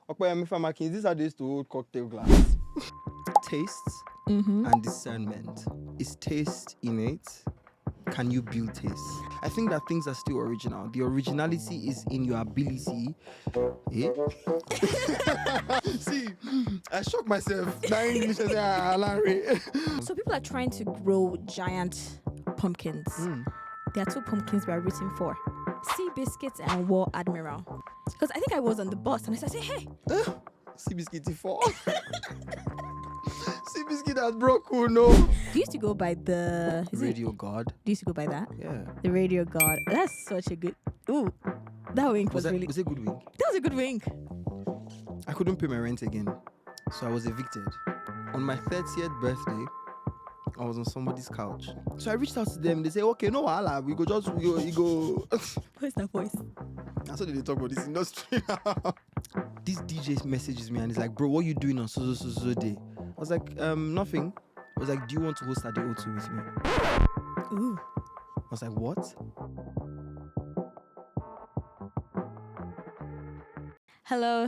These are days to hold cocktail glass. Tastes and discernment. Is taste innate? Can you build taste? I think that things are still original. The originality is in your ability. See, I shocked myself. That English is Lanre. So people are trying to grow giant pumpkins. There are two pumpkins we are rooting for. Sea Biscuits and War Admiral. Because I think I was on the bus and I said, hey. Sea Biscuit 4. Sea Biscuit has broken, no. Do you used to go by the... Radio God. Do you used to go by that? Yeah. The Radio God. That's such a good... Ooh, that wink was really... Was it a good wink? That was a good wink. I couldn't pay my rent again, so I was evicted. On my 30th birthday, I was on somebody's couch. So I reached out to them. They say, okay, no wahala. We go. Where's that voice? That's what they talk about this industry. This DJ messages me and he's like, bro, what you doing on so day? I was like, nothing. I was like, do you want to host at the O2 with me? Ooh. I was like, what? Hello.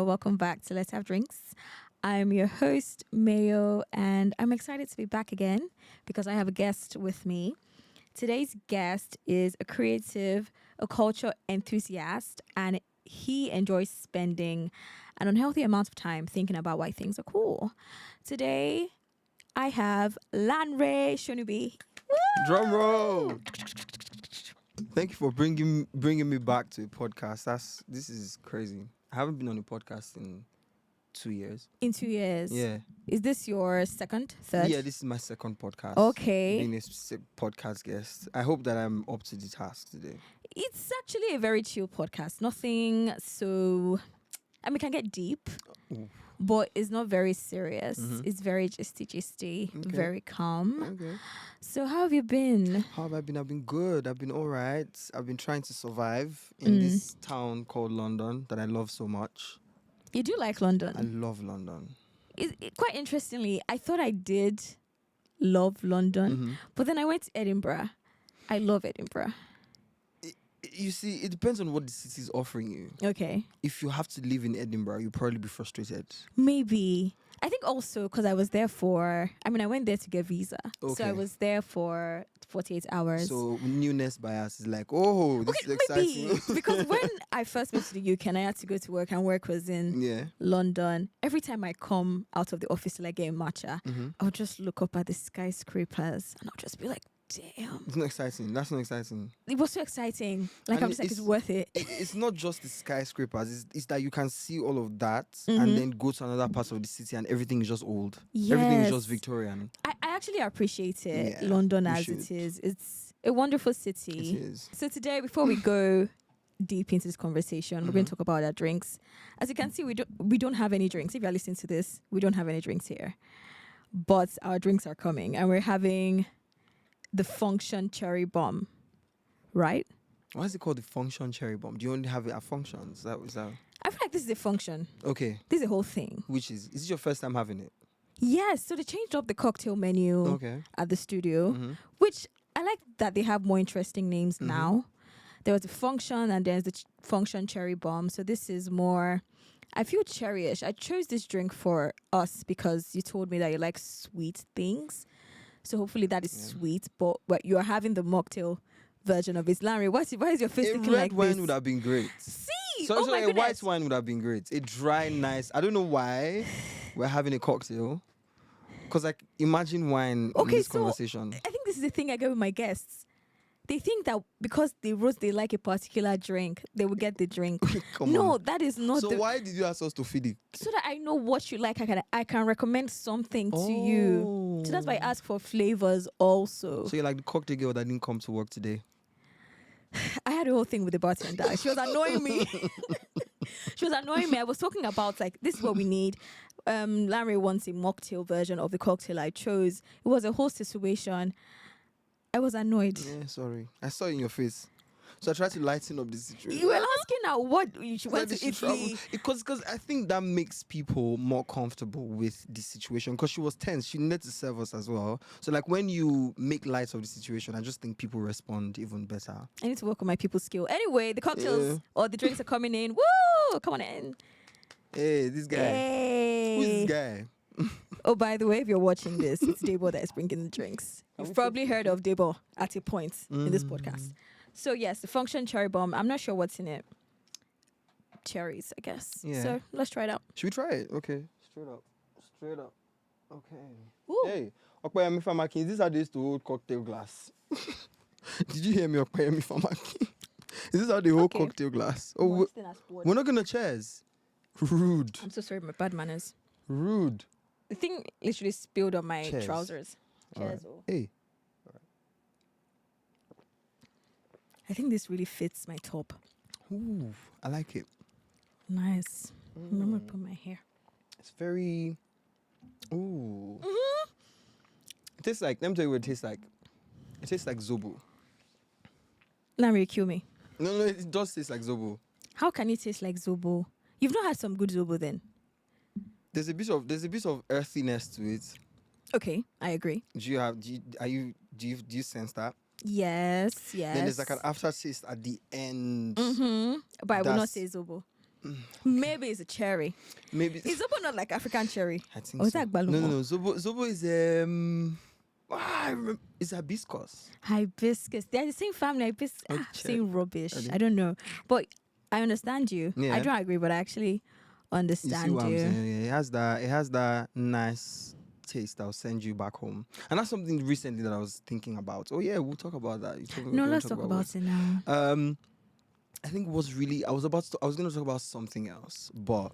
Welcome back to Let's Have Drinks. I'm your host, Mayo, and I'm excited to be back again because I have a guest with me. Today's guest is a creative, a culture enthusiast, and he enjoys spending an unhealthy amount of time thinking about why things are cool. Today, I have Lanre Shonubi. Drum roll. Thank you for bringing me back to a podcast. This is crazy. I haven't been on a podcast in 2 years. In 2 years? Yeah. Is this your second, third? Yeah, this is my second podcast. Okay. Being a podcast guest. I hope that I'm up to the task today. It's actually a very chill podcast. Nothing so... I mean, it can get deep, but it's not very serious. It's very gisty, very calm. Okay. So how have you been? How have I been? I've been good. I've been all right. I've been trying to survive in this town called London that I love so much. You do like London? I love London. Quite interestingly, I thought I did love London, but then I went to Edinburgh. I love Edinburgh. You see, it depends on what the city is offering you. Okay. If you have to live in Edinburgh, you'll probably be frustrated. Maybe. I think also because I was there I went there to get visa. Okay. So I was there for 48 hours. So newness bias is like, this is exciting. Maybe. Because when I first moved to the UK and I had to go to work and work was in London, every time I come out of the office to get a matcha, I would just look up at the skyscrapers and I'll just be like, damn. It's not exciting. That's not exciting. It was so exciting. Like, I'm just like, it's worth it. It's not just the skyscrapers. It's that you can see all of that and then go to another part of the city and everything is just old. Yes. Everything is just Victorian. I actually appreciate it, London as it is. It's a wonderful city. It is. So today, before we go deep into this conversation, we're going to talk about our drinks. As you can see, we don't have any drinks. If you're listening to this, we don't have any drinks here. But our drinks are coming and we're having... the Function Cherry Bomb, right? Why is it called the Function Cherry Bomb? Do you only have it at functions? Is that? I feel like this is a function. Okay. This is a whole thing. Is it your first time having it? Yes. So they changed up the cocktail menu at the studio, which I like that they have more interesting names now. There was the Function and there's the Function Cherry Bomb. So this is more... I feel cherryish. I chose this drink for us because you told me that you like sweet things. So hopefully that is sweet, but you're having the mocktail version of it. Lanre, why is your face looking like this? A red wine would have been great. See? So my a goodness. white wine would have been great. A dry, nice... I don't know why we're having a cocktail. Because, imagine wine in this conversation. I think this is the thing I get with my guests. They think that because they like a particular drink, they will get the drink. No, that is not. So why did you ask us to feed it? So that I know what you like. I can recommend something to you. So that's why I ask for flavors also. So you're like the cocktail girl that didn't come to work today. I had a whole thing with the bartender. She was annoying me. I was talking about this is what we need. Lanre wants a mocktail version of the cocktail I chose. It was a whole situation. I was annoyed. Yeah, sorry. I saw it in your face. So I tried to lighten up the situation. You were asking now what you should went to Italy. Because I think that makes people more comfortable with the situation. Because she was tense. She needed to serve us as well. So when you make light of the situation, I just think people respond even better. I need to work on my people skill. Anyway, the cocktails or the drinks are coming in. Woo! Come on in. Hey, this guy. Hey. Who's this guy? Oh, by the way, if you're watching this, it's Debo that is bringing the drinks. You've probably heard of Debo at a point in this podcast. So yes, the function cherry bomb. I'm not sure what's in it. Cherries, I guess. Yeah. So let's try it out. Should we try it? Okay. Straight up. Okay. Ooh. Hey, Okpayami Famaki, this is how they used to hold cocktail glass. Did you hear me, Okpayami Famaki? Is this how they hold cocktail glass? Oh, we're not gonna cheers. Rude. I'm so sorry, my bad manners. Rude. The thing literally spilled on my Cheers. trousers. Cheers. Right. Hey. I think this really fits my top. Ooh, I like it. Nice. Remember to put my hair. It's very. Ooh. It tastes like. Let me tell you what it tastes like. It tastes like Zobo. Lanre, you kill me. No, it does taste like Zobo. How can it taste like Zobo? You've not had some good Zobo then. There's a bit of earthiness to it. Okay, I agree. Do you sense that? Yes. Then there's like an aftertaste at the end. But I will not say Zobo. Maybe it's a cherry. Maybe is Zobo not like African cherry? I think or is so. that Gbalumbo? No. Zobo is it's hibiscus. Hibiscus. They're the same family. Hibiscus. Same rubbish. Are they? I don't know. But I understand you. Yeah. I don't agree, but I actually understand you. See what you. I'm saying? Yeah, it has that nice taste that'll send you back home. And that's something recently that I was thinking about. Oh yeah, we'll talk about that. Let's talk about it now. I think what's really I was going to talk about something else, but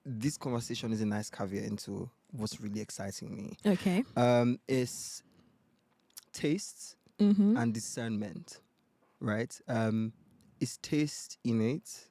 this conversation is a nice caveat into what's really exciting me. Okay. Is taste and discernment, right? Is taste innate?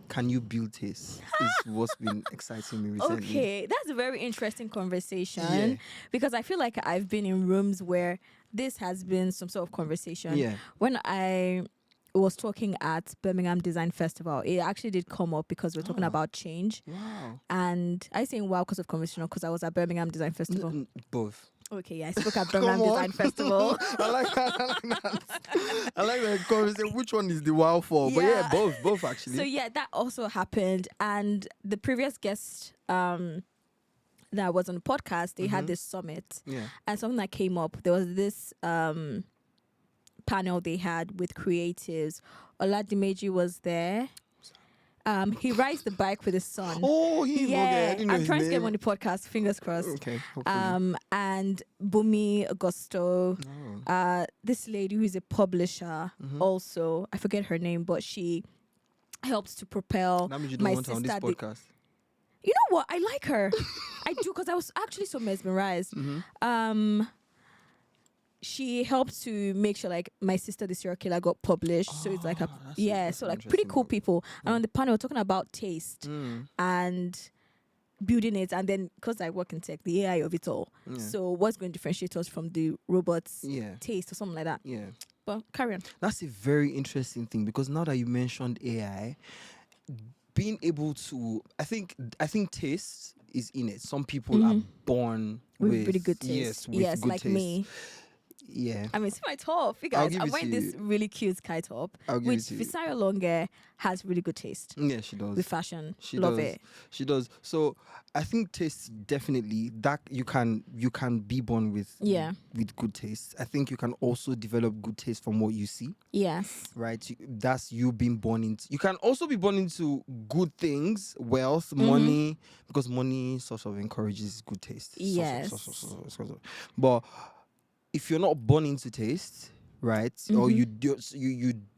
Can you build taste? Is what's been exciting me recently. Okay, that's a very interesting conversation because I feel like I've been in rooms where this has been some sort of conversation. Yeah. When I was talking at Birmingham Design Festival, it actually did come up because we're talking about change. Wow. And I say wow because of conversation or because I was at Birmingham Design Festival? Both. Okay, yeah, I spoke at Birmingham Design Festival. I like that. I like that conversation. Which one is the wow for? But yeah, both actually. So yeah, that also happened. And the previous guest that was on the podcast, they had this summit. Yeah. And something that came up, there was this panel they had with creatives. Oladimeji was there. He rides the bike with his son. Oh, I'm trying to get him on the podcast. Fingers crossed. Okay. Hopefully. And Bumi Augusto, this lady who is a publisher, also I forget her name, but she helps to propel that means you don't want her on this podcast. You know what? I like her. I do because I was actually so mesmerized. She helped to make sure like My Sister the Serial Killer got published. So it's like so like pretty cool people. And on the panel we're talking about taste and building it, and then because I work in tech, the AI of it all. So what's going to differentiate us from the robots' taste or something like that? Yeah. But carry on. That's a very interesting thing because now that you mentioned AI, being able to I think taste is in it. Some people are born with really good taste. Yes, good like taste. Me. Yeah. I mean, see my top. You guys, I'm wearing this really cute sky top, which Fisayo Longe has really good taste. Yeah, she does. With fashion. Love it. She does. So I think taste definitely that you can be born with good taste. I think you can also develop good taste from what you see. Yes. Right? That's you being born into. You can also be born into good things, wealth, money, because money sort of encourages good taste. Yes. But if you're not born into taste, right, or you do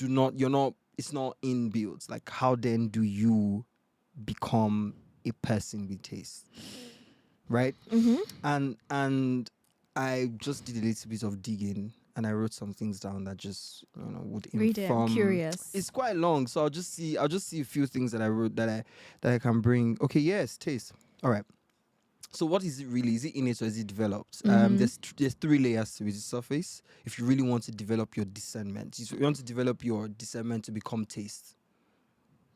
not, it's not inbuilt. Like, how then do you become a person with taste, right? And I just did a little bit of digging, and I wrote some things down that just would inform. Read it. I'm curious. It's quite long, so I'll just see a few things that I wrote that I can bring. Okay, yes, taste. All right. So what is it really? Is it innate or is it developed? There's 3 layers to it. The surface, if you really want to develop your discernment. If you want to develop your discernment to become taste.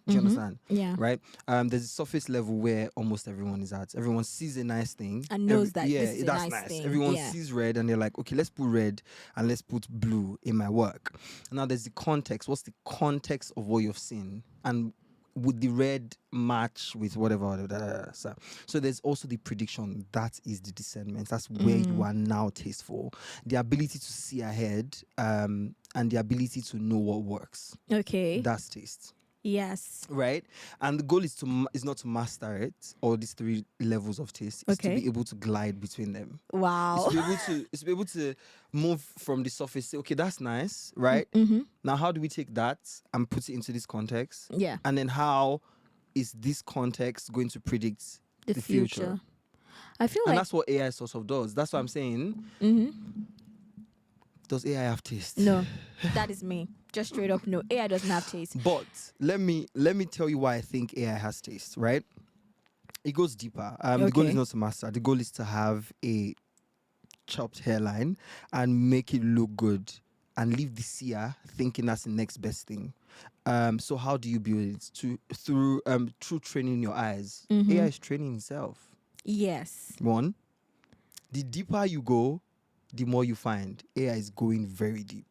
Do you understand? Yeah. Right? There's a surface level where almost everyone is at. Everyone sees a nice thing. And knows that this is a nice thing. Everyone sees red and they're like, okay, let's put red and let's put blue in my work. And now there's the context. What's the context of what you've seen? And would the red match with whatever? So there's also the prediction. That is the discernment. That's where you are now tasteful. The ability to see ahead, and the ability to know what works. Okay. That's taste. Yes. Right? And the goal is not to master it, or these 3 levels of taste. It's to be able to glide between them. Wow. It's to be able to move from the surface, say, okay, that's nice, right? Now, how do we take that and put it into this context? Yeah. And then how is this context going to predict the future? I feel and like that's what AI sort of does. That's what I'm saying. Does AI have taste? No, that is me. Just straight up, no. AI doesn't have taste. But let me tell you why I think AI has taste, right? It goes deeper. The goal is not to master. The goal is to have a chopped hairline and make it look good and leave the seer thinking that's the next best thing. So how do you build it? Through training your eyes. AI is training itself. Yes. One, the deeper you go, the more you find. AI is going very deep.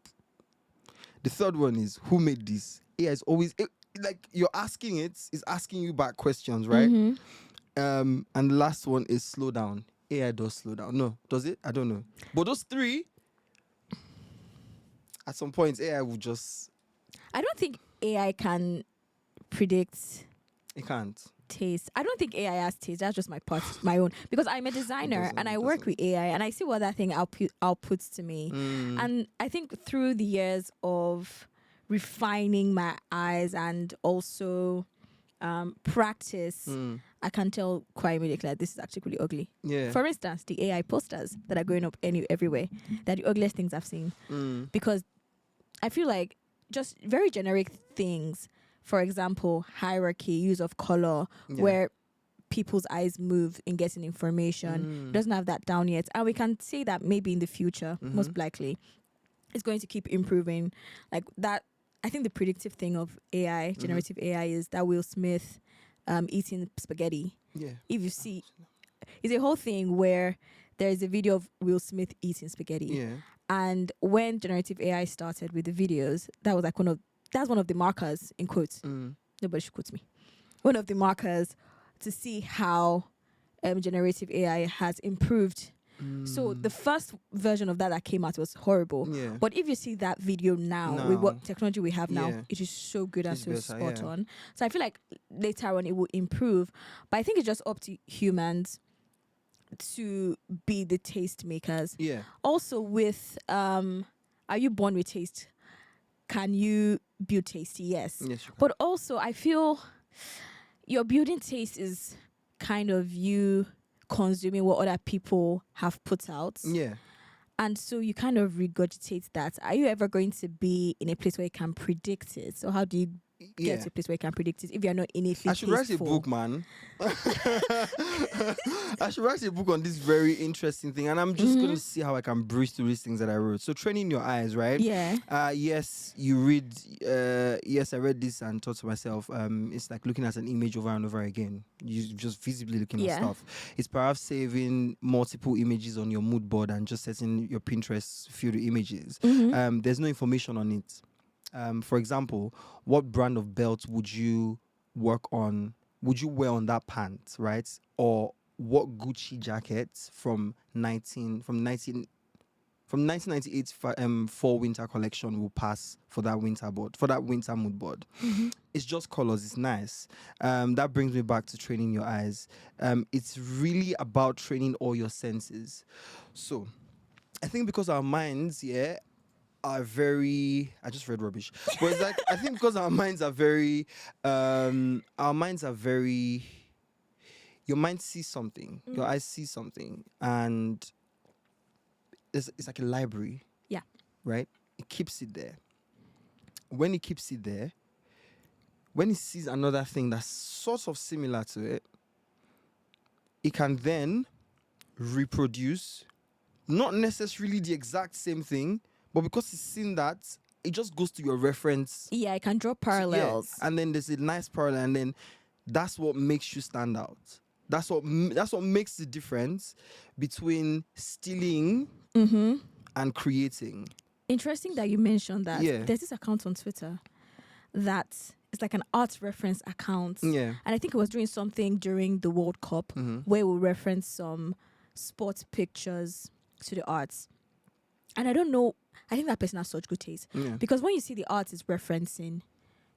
The third one is, who made this? AI is always, like you're asking it's asking you back questions, right? And the last one is slow down. AI does slow down. No, does it? I don't know. But those 3, at some point, AI will just... I don't think AI can predict... It can't. Taste. I don't think AI has taste. That's just my own. Because I'm a designer and I work with AI and I see what that thing outputs to me. And I think through the years of refining my eyes and also practice, I can tell quite immediately that this is actually really ugly. Yeah. For instance, the AI posters that are going up everywhere, they're the ugliest things I've seen. Because I feel like just very generic things. For example, hierarchy, use of color, where people's eyes move in getting information. Doesn't have that down yet. And we can say that maybe in the future, most likely, it's going to keep improving. Like that, I think the predictive thing of AI, generative AI, is that Will Smith eating spaghetti. Yeah. If you see, it's a whole thing where there's a video of Will Smith eating spaghetti. Yeah. And when generative AI started with the videos, that was like that's one of the markers, in quotes. Nobody should quote me. One of the markers to see how generative AI has improved. So the first version of that came out was horrible. Yeah. But if you see that video now, with what technology we have now, Yeah. it is so good and It's so better, spot yeah. on. So I feel like later on it will improve. But I think it's just up to humans to be the taste makers. Yeah. Also with, are you born with taste? Can you build taste? Yes. Yes, you can. But also, I feel your building taste is kind of you consuming what other people have put out. Yeah. And so you kind of regurgitate that. Are you ever going to be in a place where you can predict it? So how do you get to a place where you can predict it if you're not innately I should write a book, man. I should write a book on this very interesting thing, and I'm just going to see how I can breeze through these things that I wrote. So training your eyes, right? Yeah. Yes, you read. Yes, I read this and thought to myself, it's like looking at an image over and over again. You just visibly looking at stuff. It's perhaps saving multiple images on your mood board and just setting your Pinterest feed images. There's no information on it. For example, what brand of belt would you work on? Would you wear on that pant, right? Or what Gucci jacket from 1998 fall winter collection will pass for that winter mood board? It's just colors. It's nice. That brings me back to training your eyes. It's really about training all your senses. So I think because our minds, are very... I just read rubbish. But it's like, I think because our minds are very... Your mind sees something. Your eyes see something. And it's like a library. Yeah. Right? It keeps it there. When it keeps it there, when it sees another thing that's sort of similar to it, it can then reproduce, not necessarily the exact same thing, but because it's seen that, it just goes to your reference. Yeah, it can draw parallels. And then there's a nice parallel, and then that's what makes you stand out. That's what makes the difference between stealing and creating. Interesting that you mentioned that. Yeah. There's this account on Twitter that it's like an arts reference account. Yeah. And I think it was doing something during the World Cup where we reference some sports pictures to the arts. And I don't know, I think that person has such good taste. Yeah. Because when you see the arts is referencing,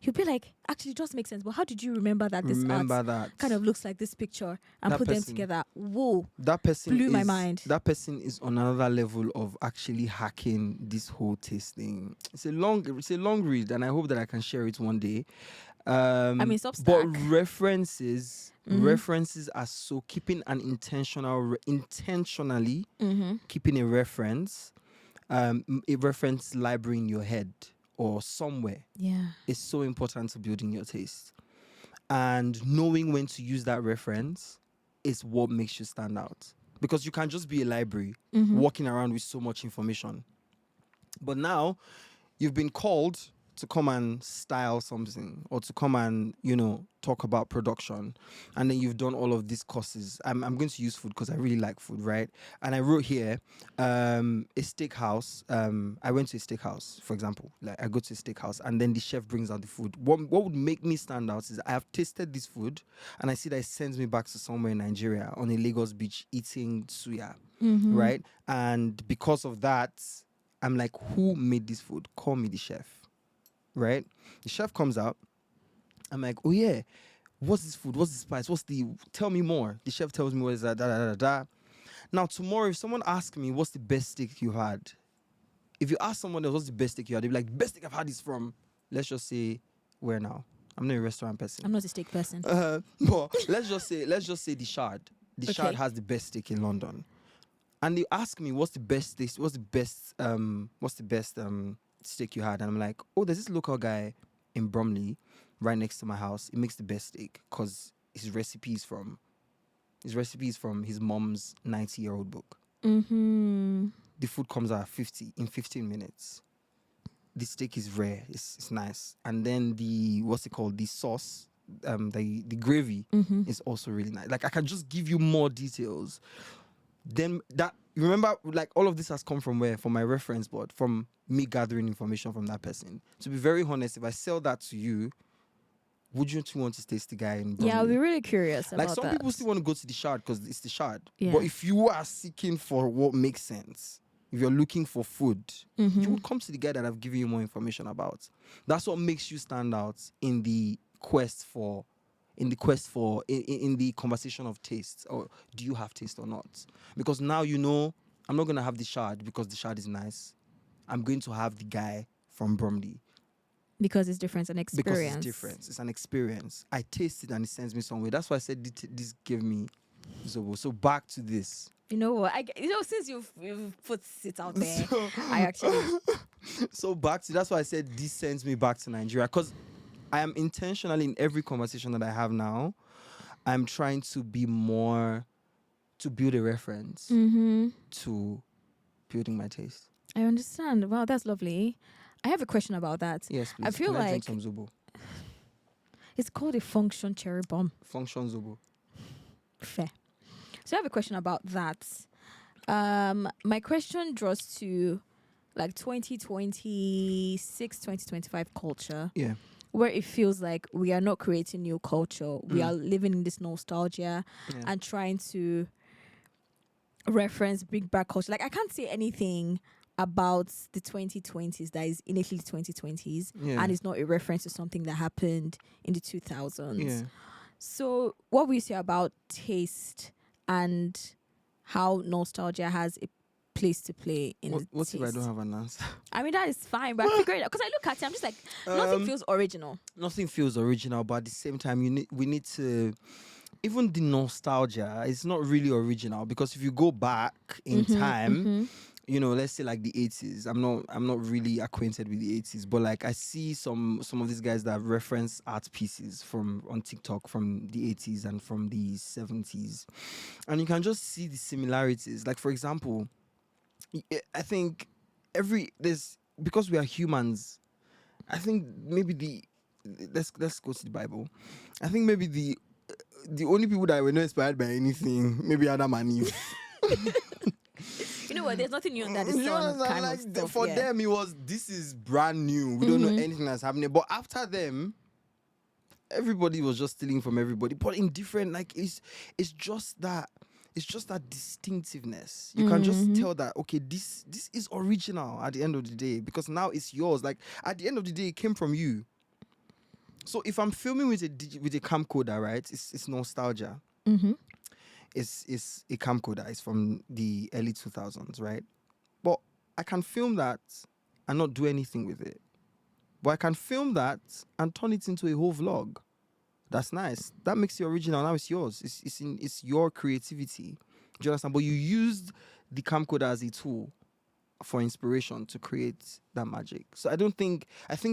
you'll be like, actually, it just makes sense. But how did you remember that this art kind of looks like this picture and that put person, them together? Whoa. That person blew my mind. That person is on another level of actually hacking this whole taste thing. It's a long read, and I hope that I can share it one day. Substack. But references are so keeping an intentionally keeping a reference library in your head or somewhere is so important to building your taste. And knowing when to use that reference is what makes you stand out. Because you can just be a library walking around with so much information. But now you've been called to come and style something or to come and, talk about production. And then you've done all of these courses. I'm going to use food because I really like food, right? And I wrote here, a steakhouse. I went to a steakhouse, for example. Like I go to a steakhouse and then the chef brings out the food. What would make me stand out is I have tasted this food and I see that it sends me back to somewhere in Nigeria on a Lagos beach eating suya, right? And because of that, I'm like, who made this food? Call me the chef. Right? The chef comes out. I'm like, oh yeah, what's this food? What's the spice? Tell me more. The chef tells me what is that, Now, tomorrow, if someone asks me, what's the best steak you had? If you ask someone else, what's the best steak you had? They'll be like, the best steak I've had is from, let's just say, where now? I'm not a restaurant person. I'm not a steak person. But let's just say the Shard. The Shard has the best steak in London. And they ask me, what's the best steak? What's the best steak you had? And I'm like, oh, there's this local guy in Bromley right next to my house. He makes the best steak because his recipes from his mom's 90-year-old book. The food comes out in 15 minutes. The steak is rare. It's nice. And then the sauce, the gravy is also really nice. Like I can just give you more details. Then remember, like all of this has come from where? From my reference board, from me gathering information from that person. To be very honest, if I sell that to you, wouldn't you want to taste the guy in Bromley? Yeah, I'll be really curious about that. Like some people still want to go to the Shard because it's the Shard. Yeah. But if you are seeking for what makes sense, if you're looking for food, you would come to the guy that I've given you more information about. That's what makes you stand out in the conversation of taste, or do you have taste or not? Because now I'm not going to have the Shard because the Shard is nice. I'm going to have the guy from Bromley. Because it's different, an experience. Because it's different. It's an experience. I taste it and it sends me somewhere. That's why I said this gave me Zobo. So back to this. You know what? Since you've put it out there, I actually... So that's why I said this sends me back to Nigeria. Because I am intentionally in every conversation that I have now, I'm trying to be more, to build a reference to building my taste. I understand. Wow, that's lovely. I have a question about that. Yes, please. I feel Can I like drink some Zobo? It's called a function cherry bomb. Function Zobo. Fair. So I have a question about that. My question draws to like 2026, 2025 culture. Yeah. Where it feels like we are not creating new culture. We are living in this nostalgia and trying to reference bring back culture. Like I can't say anything about the 2020s that is innately 2020s and it's not a reference to something that happened in the 2000s. Yeah. So what we say about taste and how nostalgia has a place to play in the What taste. if I don't have an answer? I mean, that is fine, but I figure it out. Because I look at it, I'm just like, nothing feels original. Nothing feels original, but at the same time, we need to... Even the nostalgia is not really original because if you go back in time... let's say like the 80s. I'm not really acquainted with the 80s, but like I see some of these guys that reference art pieces on TikTok from the 80s and from the 70s. And you can just see the similarities. Like for example, I think because we are humans, I think maybe let's go to the Bible. I think maybe the only people that were not inspired by anything, maybe Adam and Eve. You know what? There's nothing new under the sun. Kind of stuff, for them, it was, this is brand new. We don't know anything that's happening. But after them, everybody was just stealing from everybody, but in different, like, it's just that distinctiveness. You can just tell that, okay, this is original at the end of the day, because now it's yours. Like, at the end of the day, it came from you. So if I'm filming with a camcorder, right, it's nostalgia. It's a camcorder. It's from the early 2000s, right? But I can film that and not do anything with it. But I can film that and turn it into a whole vlog. That's nice. That makes it original. Now it's yours. It's your creativity. Do you understand? But you used the camcorder as a tool for inspiration to create that magic. So I think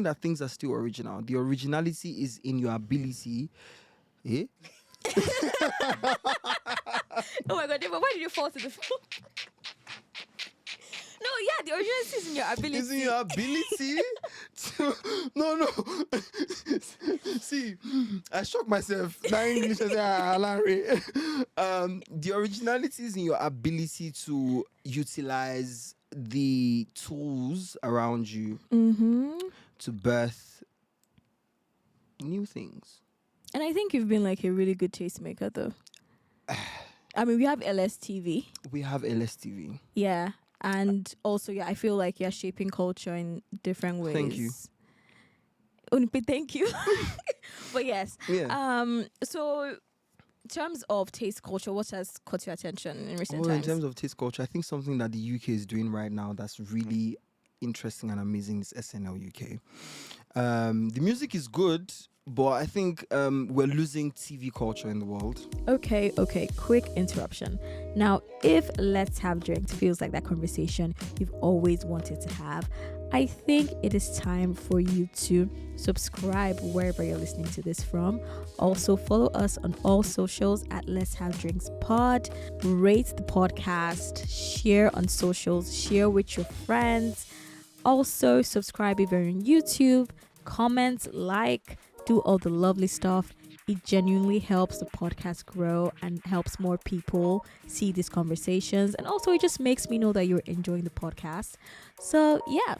that things are still original. The originality is in your ability. Eh? Oh my God, but why did you fall to the floor? No, yeah, the originality is in your ability. Is in your ability to... No. See, I shocked myself. That English, I said, Lanre. The originality is in your ability to utilize the tools around you to birth new things. And I think you've been like a really good tastemaker, though. I mean, we have LSTV. Yeah. And also, yeah, I feel like you're shaping culture in different ways. Thank you. Thank you. But yes. Yeah. So, in terms of taste culture, what has caught your attention in recent times? In terms of taste culture, I think something that the UK is doing right now that's really interesting and amazing is SNL UK. The music is good, but I think we're losing TV culture in the world. Okay. Quick interruption. Now, if Let's Have Drinks feels like that conversation you've always wanted to have, I think it is time for you to subscribe wherever you're listening to this from. Also, follow us on all socials at Let's Have Drinks Pod. Rate the podcast, share on socials, share with your friends. Also, subscribe if you're on YouTube, comment, like, do all the lovely stuff. It genuinely helps the podcast grow and helps more people see these conversations. And also, it just makes me know that you're enjoying the podcast. So, yeah.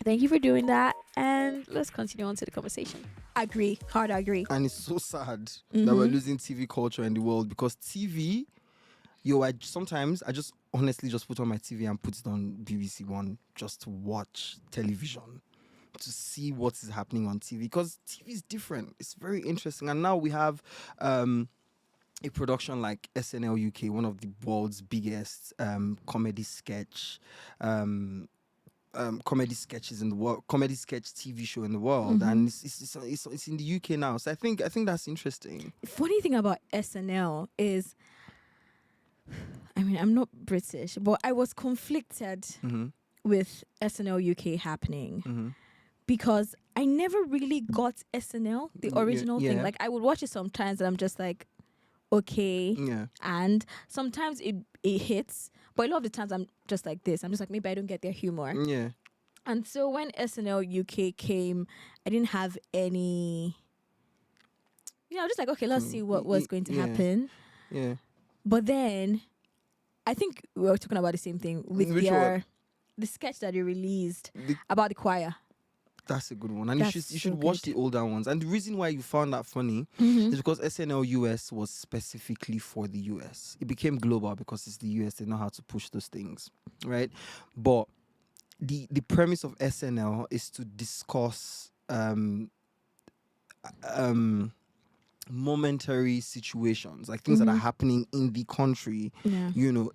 Thank you for doing that. And let's continue on to the conversation. Agree. Hard agree. And it's so sad that we're losing TV culture in the world, because TV, sometimes I just honestly just put on my TV and put it on BBC One just to watch television, to see what is happening on TV, because TV is different. It's very interesting. And now we have a production like SNL UK, one of the world's biggest comedy sketches in the world, comedy sketch TV show in the world, and it's in the UK now. So I think that's interesting. The funny thing about SNL is, I mean, I'm not British, but I was conflicted with SNL UK happening. Because I never really got SNL, the original thing. Like, I would watch it sometimes and I'm just like, okay. Yeah. And sometimes it hits. But a lot of the times I'm just like this. I'm just like, maybe I don't get their humor. Yeah. And so when SNL UK came, I didn't have any... just like, okay, let's see what was going to happen. Yeah. But then, I think we were talking about the same thing with the sketch that they released about the choir. That's a good one. And you should watch the older ones. And the reason why you found that funny is because SNL US was specifically for the US. It became global because it's the US. They know how to push those things, right? But the premise of SNL is to discuss momentary situations, like things that are happening in the country,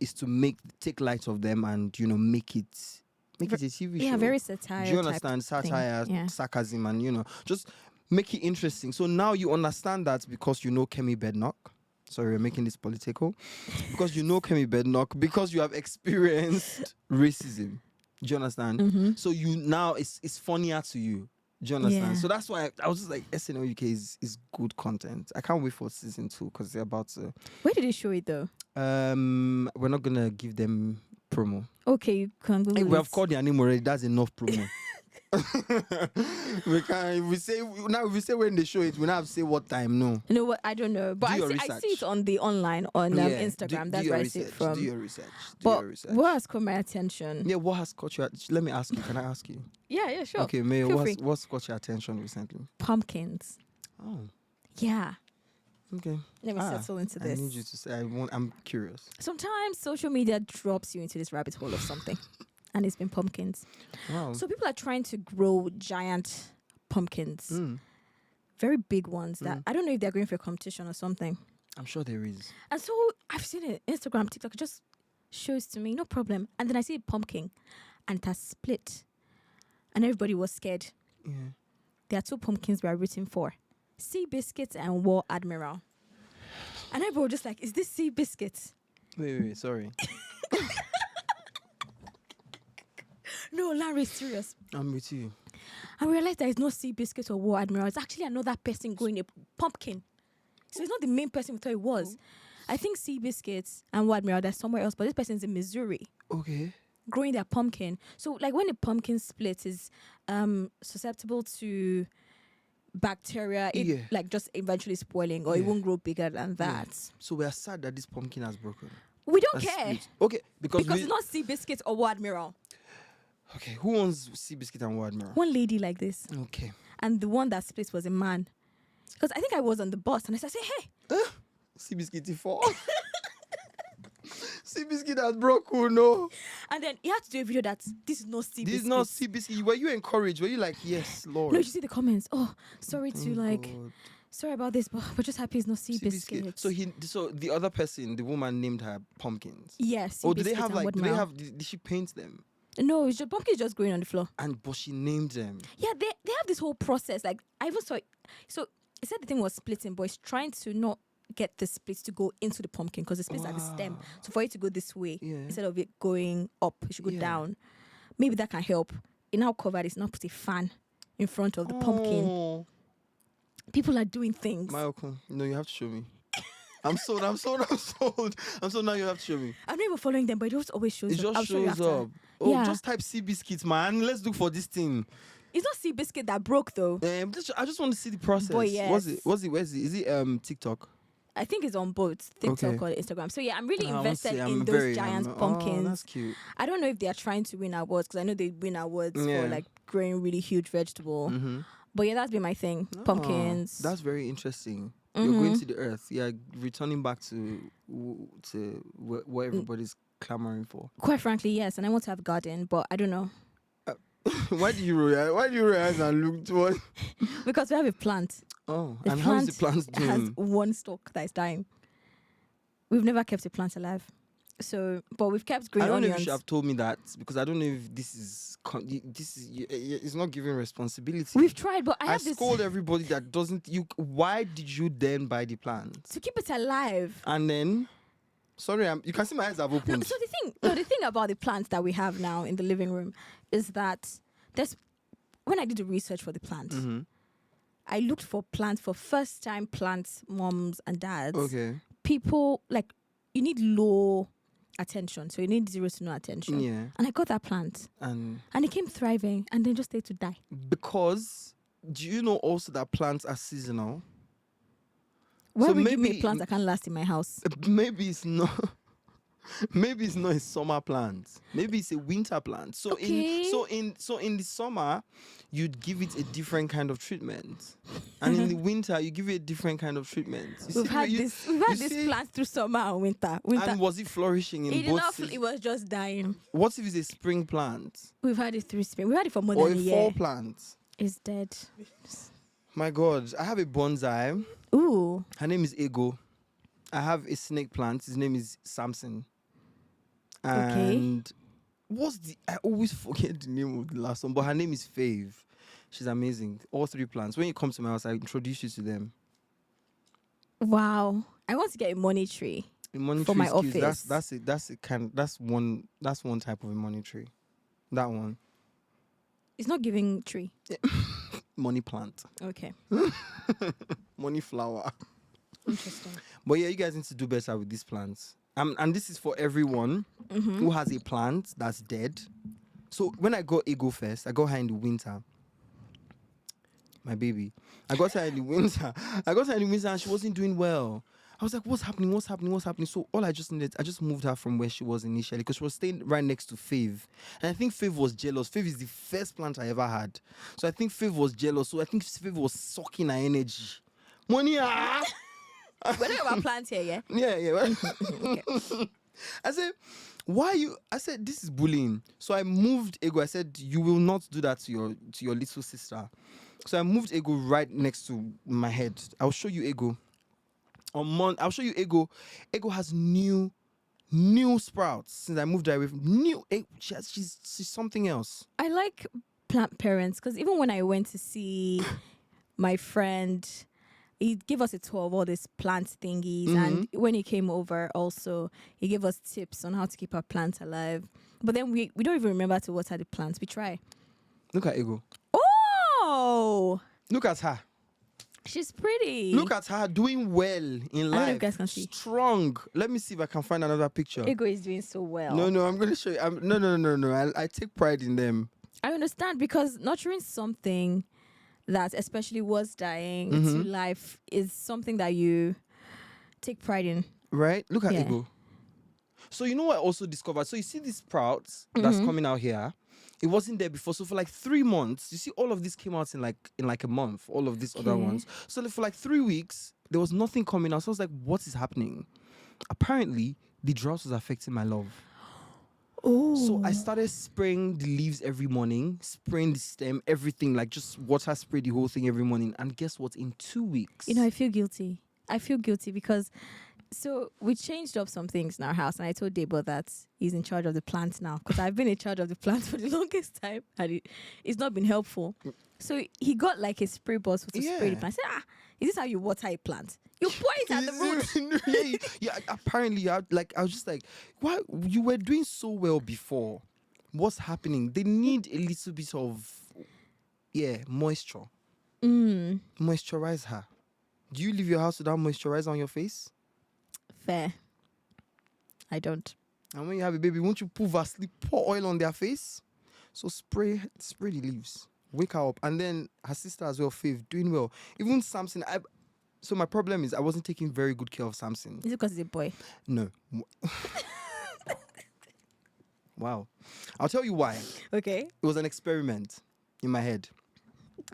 is to take light of them and, make it a TV show. Yeah, very satire. Do you understand? Satire, sarcasm, and, just make it interesting. So now you understand that because you know Kemi Bednock. Sorry, we're making this political. Because you know Kemi Bednock, because you have experienced racism. Do you understand? So now it's funnier to you. Do you understand? So that's why I was just like, SNL UK is good content. I can't wait for season 2 because they're about to... Where did they show it though? We're not going to give them promo. Okay, you can go. We have called their name already. That's enough promo. If we say when they show it, we don't have to say what time. No. You know what? I don't know, but I see it on the online on Instagram. That's where I see it from. Do your research. But what has caught my attention? Yeah, what has caught your? Let me ask you. Can I ask you? Yeah, sure. Okay, Mayor, what's caught your attention recently? Pumpkins. Oh. Yeah. Okay. Let me settle into this. I need you to say. I'm curious. Sometimes social media drops you into this rabbit hole of something, and it's been pumpkins. Wow. So people are trying to grow giant pumpkins, very big ones. That I don't know if they're going for a competition or something. I'm sure there is. And so I've seen it. Instagram, TikTok, it just shows to me, no problem. And then I see a pumpkin, and it has split, and everybody was scared. Yeah. There are two pumpkins we are rooting for. Sea Biscuits and War Admiral. And everybody was just like, is this Sea Biscuits? Wait, sorry. No, Lanre is serious. I'm with you. And we realized there is no Sea Biscuits or War Admiral. It's actually another person growing a pumpkin. So it's not the main person we thought it was. I think Sea Biscuits and War Admiral, they're somewhere else, but this person's in Missouri. Okay. Growing their pumpkin. So like when a pumpkin splits is susceptible to bacteria, like just eventually spoiling, or it won't grow bigger than that. So we are sad that this pumpkin has broken. We don't care. Split. Okay, because it's not Sea Biscuits or War Admiral. Okay, who owns Sea Biscuit and War Admiral? One lady like this. Okay. And the one that split was a man. Because I think I was on the bus and I said, hey. Sea Biscuit 4. Sea Biscuit has broken, no. And then he had to do a video that this is not Sea Biscuit. This is not Sea Biscuit. Were you encouraged? Were you like, yes, Lord? No, you see the comments. Oh, sorry sorry about this, but we're just happy it's not Sea Biscuit. So the other person, the woman named her pumpkins. Yes. Oh, did she paint them? No, it's just pumpkins just growing on the floor. But she named them. Yeah, they have this whole process. Like I even saw it. So it said the thing was splitting, but it's trying to not get the splits to go into the pumpkin because the splits are the stem. So for it to go this way, instead of it going up, it should go down. Maybe that can help. It now covered. It's now put a fan in front of the pumpkin. People are doing things. Mayoko, no, you have to show me. I'm sold. I'm sold. Now you have to show me. I'm not even following them, but it just always shows up. It just shows up. Oh, just type Sea Biscuits, man. Let's look for this thing. It's not Sea Biscuit that broke, though. I just want to see the process. But yes. What's it? Where's it? Is it TikTok? I think it's on both TikTok or Instagram. So yeah, I'm really invested in those giant pumpkins. That's cute. I don't know if they are trying to win awards because I know they win awards for like growing really huge vegetable. But yeah, that's been my thing. Pumpkins. That's very interesting. You're going to the earth. You're returning back to what everybody's clamoring for. Quite frankly, yes. And I want to have a garden, but I don't know. Why do you roll your eyes and look towards? Because we have a plant. Oh, and how is the plant doing? It has one stalk that is dying. We've never kept a plant alive. So, but we've kept green onions. I don't know if you should have told me that because I don't know if this is it's not giving responsibility. We've tried, but I scold everybody that doesn't. Why did you then buy the plant? To keep it alive. And then, sorry, you can see my eyes have opened. No, so the thing about the plants that we have now in the living room is that when I did the research for the plant, I looked for plants for first-time plants, moms and dads. Okay. People you need low attention, so you need 0 to no attention. Yeah. And I got that plant, and it came thriving, and then just stayed to die. Because do you know also that plants are seasonal? Why would you give me plants that can't last in my house? Maybe it's not. Maybe it's not a summer plant. Maybe it's a winter plant. So in the summer, you'd give it a different kind of treatment, and in the winter, you give it a different kind of treatment. We've had this plant through summer and winter. And was it flourishing in both seasons? It was just dying. What if it's a spring plant? We've had it through spring. We've had it for more than a year. Or a fall plant. It's dead. My God, I have a bonsai. Ooh. Her name is Ego. I have a snake plant. His name is Samson. And I always forget the name of the last one, but her name is Fave. She's amazing. All 3 plants. When you come to my house, I introduce you to them. Wow. I want to get a money tree. For my office. That's one type of a money tree. That one. It's not giving tree. Money plant. Okay. Money flower. Interesting. But yeah, you guys need to do better with these plants. And this is for everyone who has a plant that's dead. So when I got Ego first, I got her in the winter. My baby. I got her in the winter. And she wasn't doing well. I was like, what's happening? So all I just moved her from where she was initially because she was staying right next to Fave. And I think Fave was jealous. Fave is the first plant I ever had. So I think Fave was jealous. So I think Fave was sucking her energy. Money, We're talking about plants here, yeah? Yeah. Okay. I said, why you? I said, this is bullying. So I moved Ego. I said, you will not do that to your little sister. So I moved Ego right next to my head. I'll show you Ego. I'll show you Ego. Ego has new sprouts since I moved her away from new. She's something else. I like plant parents because even when I went to see my friend, he gave us a tour of all these plant thingies, and when he came over, also he gave us tips on how to keep our plants alive. But then we don't even remember to water the plants. We try. Look at Ego. Oh, look at her. She's pretty. Look at her doing well in life. I don't know if you guys can see. Strong. Let me see if I can find another picture. Ego is doing so well. No, I'm going to show you. No. I take pride in them. I understand because nurturing something that especially was dying to life is something that you take pride in. Right? Look at Ego. So you know what I also discovered? So you see these sprouts that's coming out here? It wasn't there before. So for like 3 months, you see all of this came out in like a month, all of these other ones. So for like 3 weeks, there was nothing coming out. So I was like, what is happening? Apparently, the drought was affecting my love. Oh. So I started spraying the leaves every morning, spraying the stem, everything, like just water spray the whole thing every morning. And guess what? In 2 weeks. You know, I feel guilty. Because so we changed up some things in our house, and I told Debo that he's in charge of the plants now because I've been in charge of the plants for the longest time, and it's not been helpful. So he got like a spray bottle to spray the plant. I said, is this how you water a plant? You pour it at the root. Yeah, apparently, I was just like, why you were doing so well before? What's happening? They need a little bit of, moisture. Moisturize her. Do you leave your house without moisturizer on your face? Fair. I don't. And when you have a baby, won't you put Vaseline, pour oil on their face? So spray the leaves. Wake her up. And then her sister as well, Faith, doing well. Even Samson, so my problem is I wasn't taking very good care of Samson. Is it because he's a boy? No. Wow. I'll tell you why. Okay. It was an experiment in my head.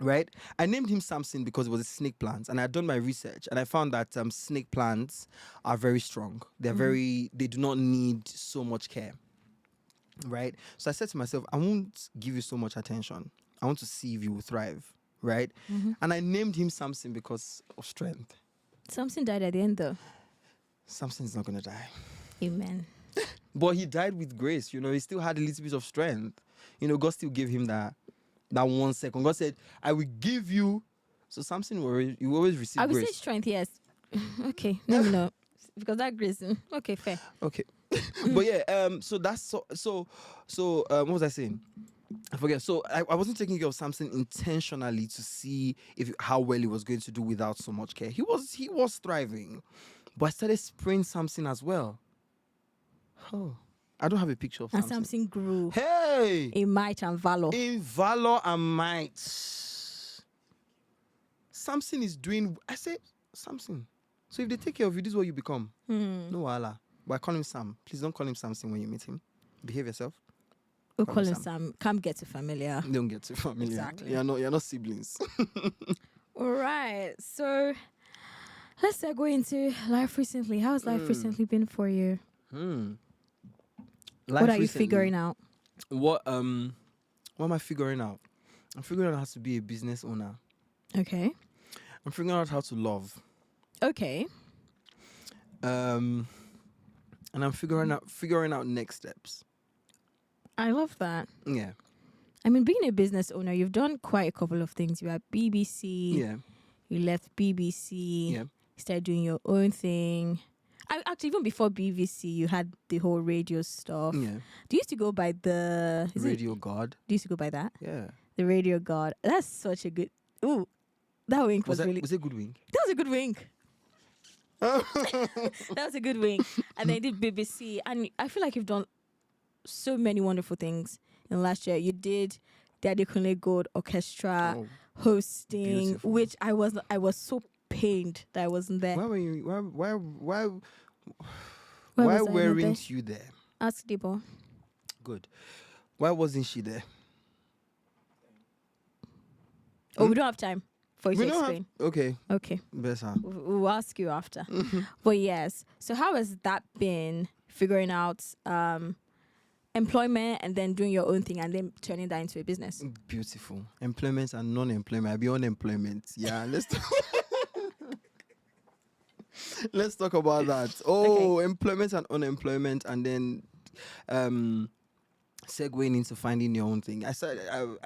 Right? I named him Samson because it was a snake plant, and I had done my research, and I found that snake plants are very strong. They're they do not need so much care. Right? So I said to myself, I won't give you so much attention. I want to see if you will thrive. Right? And I named him Samson because of strength. Samson died at the end, though. Samson's not going to die. Amen. But he died with grace. You know, he still had a little bit of strength. You know, God still gave him that 1 second. God said, I will give you. So Samson you always receive grace. I would say strength, yes. Okay. No. Because that grace. Okay, fair. Okay. But yeah, so that's so what was I saying? I forget. So I wasn't taking care of Samson intentionally to see how well he was going to do without so much care. He was thriving. But I started spraying Samson as well. Oh. I don't have a picture of Samson. And Samson grew. Hey! In might and valor. In valor and might. Samson is doing... I said, Samson. So if they take care of you, this is what you become. No wala. But I call him Sam. Please don't call him Samson when you meet him. Behave yourself. We'll call him Sam. Can't get too familiar. Don't get too familiar. Exactly. You're not siblings. All right. So let's go into life recently. How's life recently been for you? What are you figuring out? What am I figuring out? I'm figuring out how to be a business owner. Okay. I'm figuring out how to love. Okay. And I'm figuring out next steps. I love that. Yeah. I mean, being a business owner, you've done quite a couple of things. You were at BBC. Yeah. You left BBC. Yeah. You started doing your own thing. Actually, even before BBC, you had the whole radio stuff. Yeah. Do you used to go by the... Radio God. Do you used to go by that? Yeah. The Radio God. That's such a good... Ooh, that wink was really... Was it a good wink? That was a good wink. That was a good wink. And then you did BBC. And I feel like you've done so many wonderful things in the last year. You did the Adekunle Gold Orchestra hosting, beautiful. which I was so pained that I wasn't there. Why were you? Why was I weren't you there? Ask Debo. Good. Why wasn't she there? Oh, we don't have time. for you to explain. Okay. Better. We'll ask you after. But yes. So how has that been, figuring out employment and then doing your own thing and then turning that into a business? Beautiful. Employment and non-employment. I'll be unemployment. Yeah, let's talk about that. Employment and unemployment, and then segueing into finding your own thing. I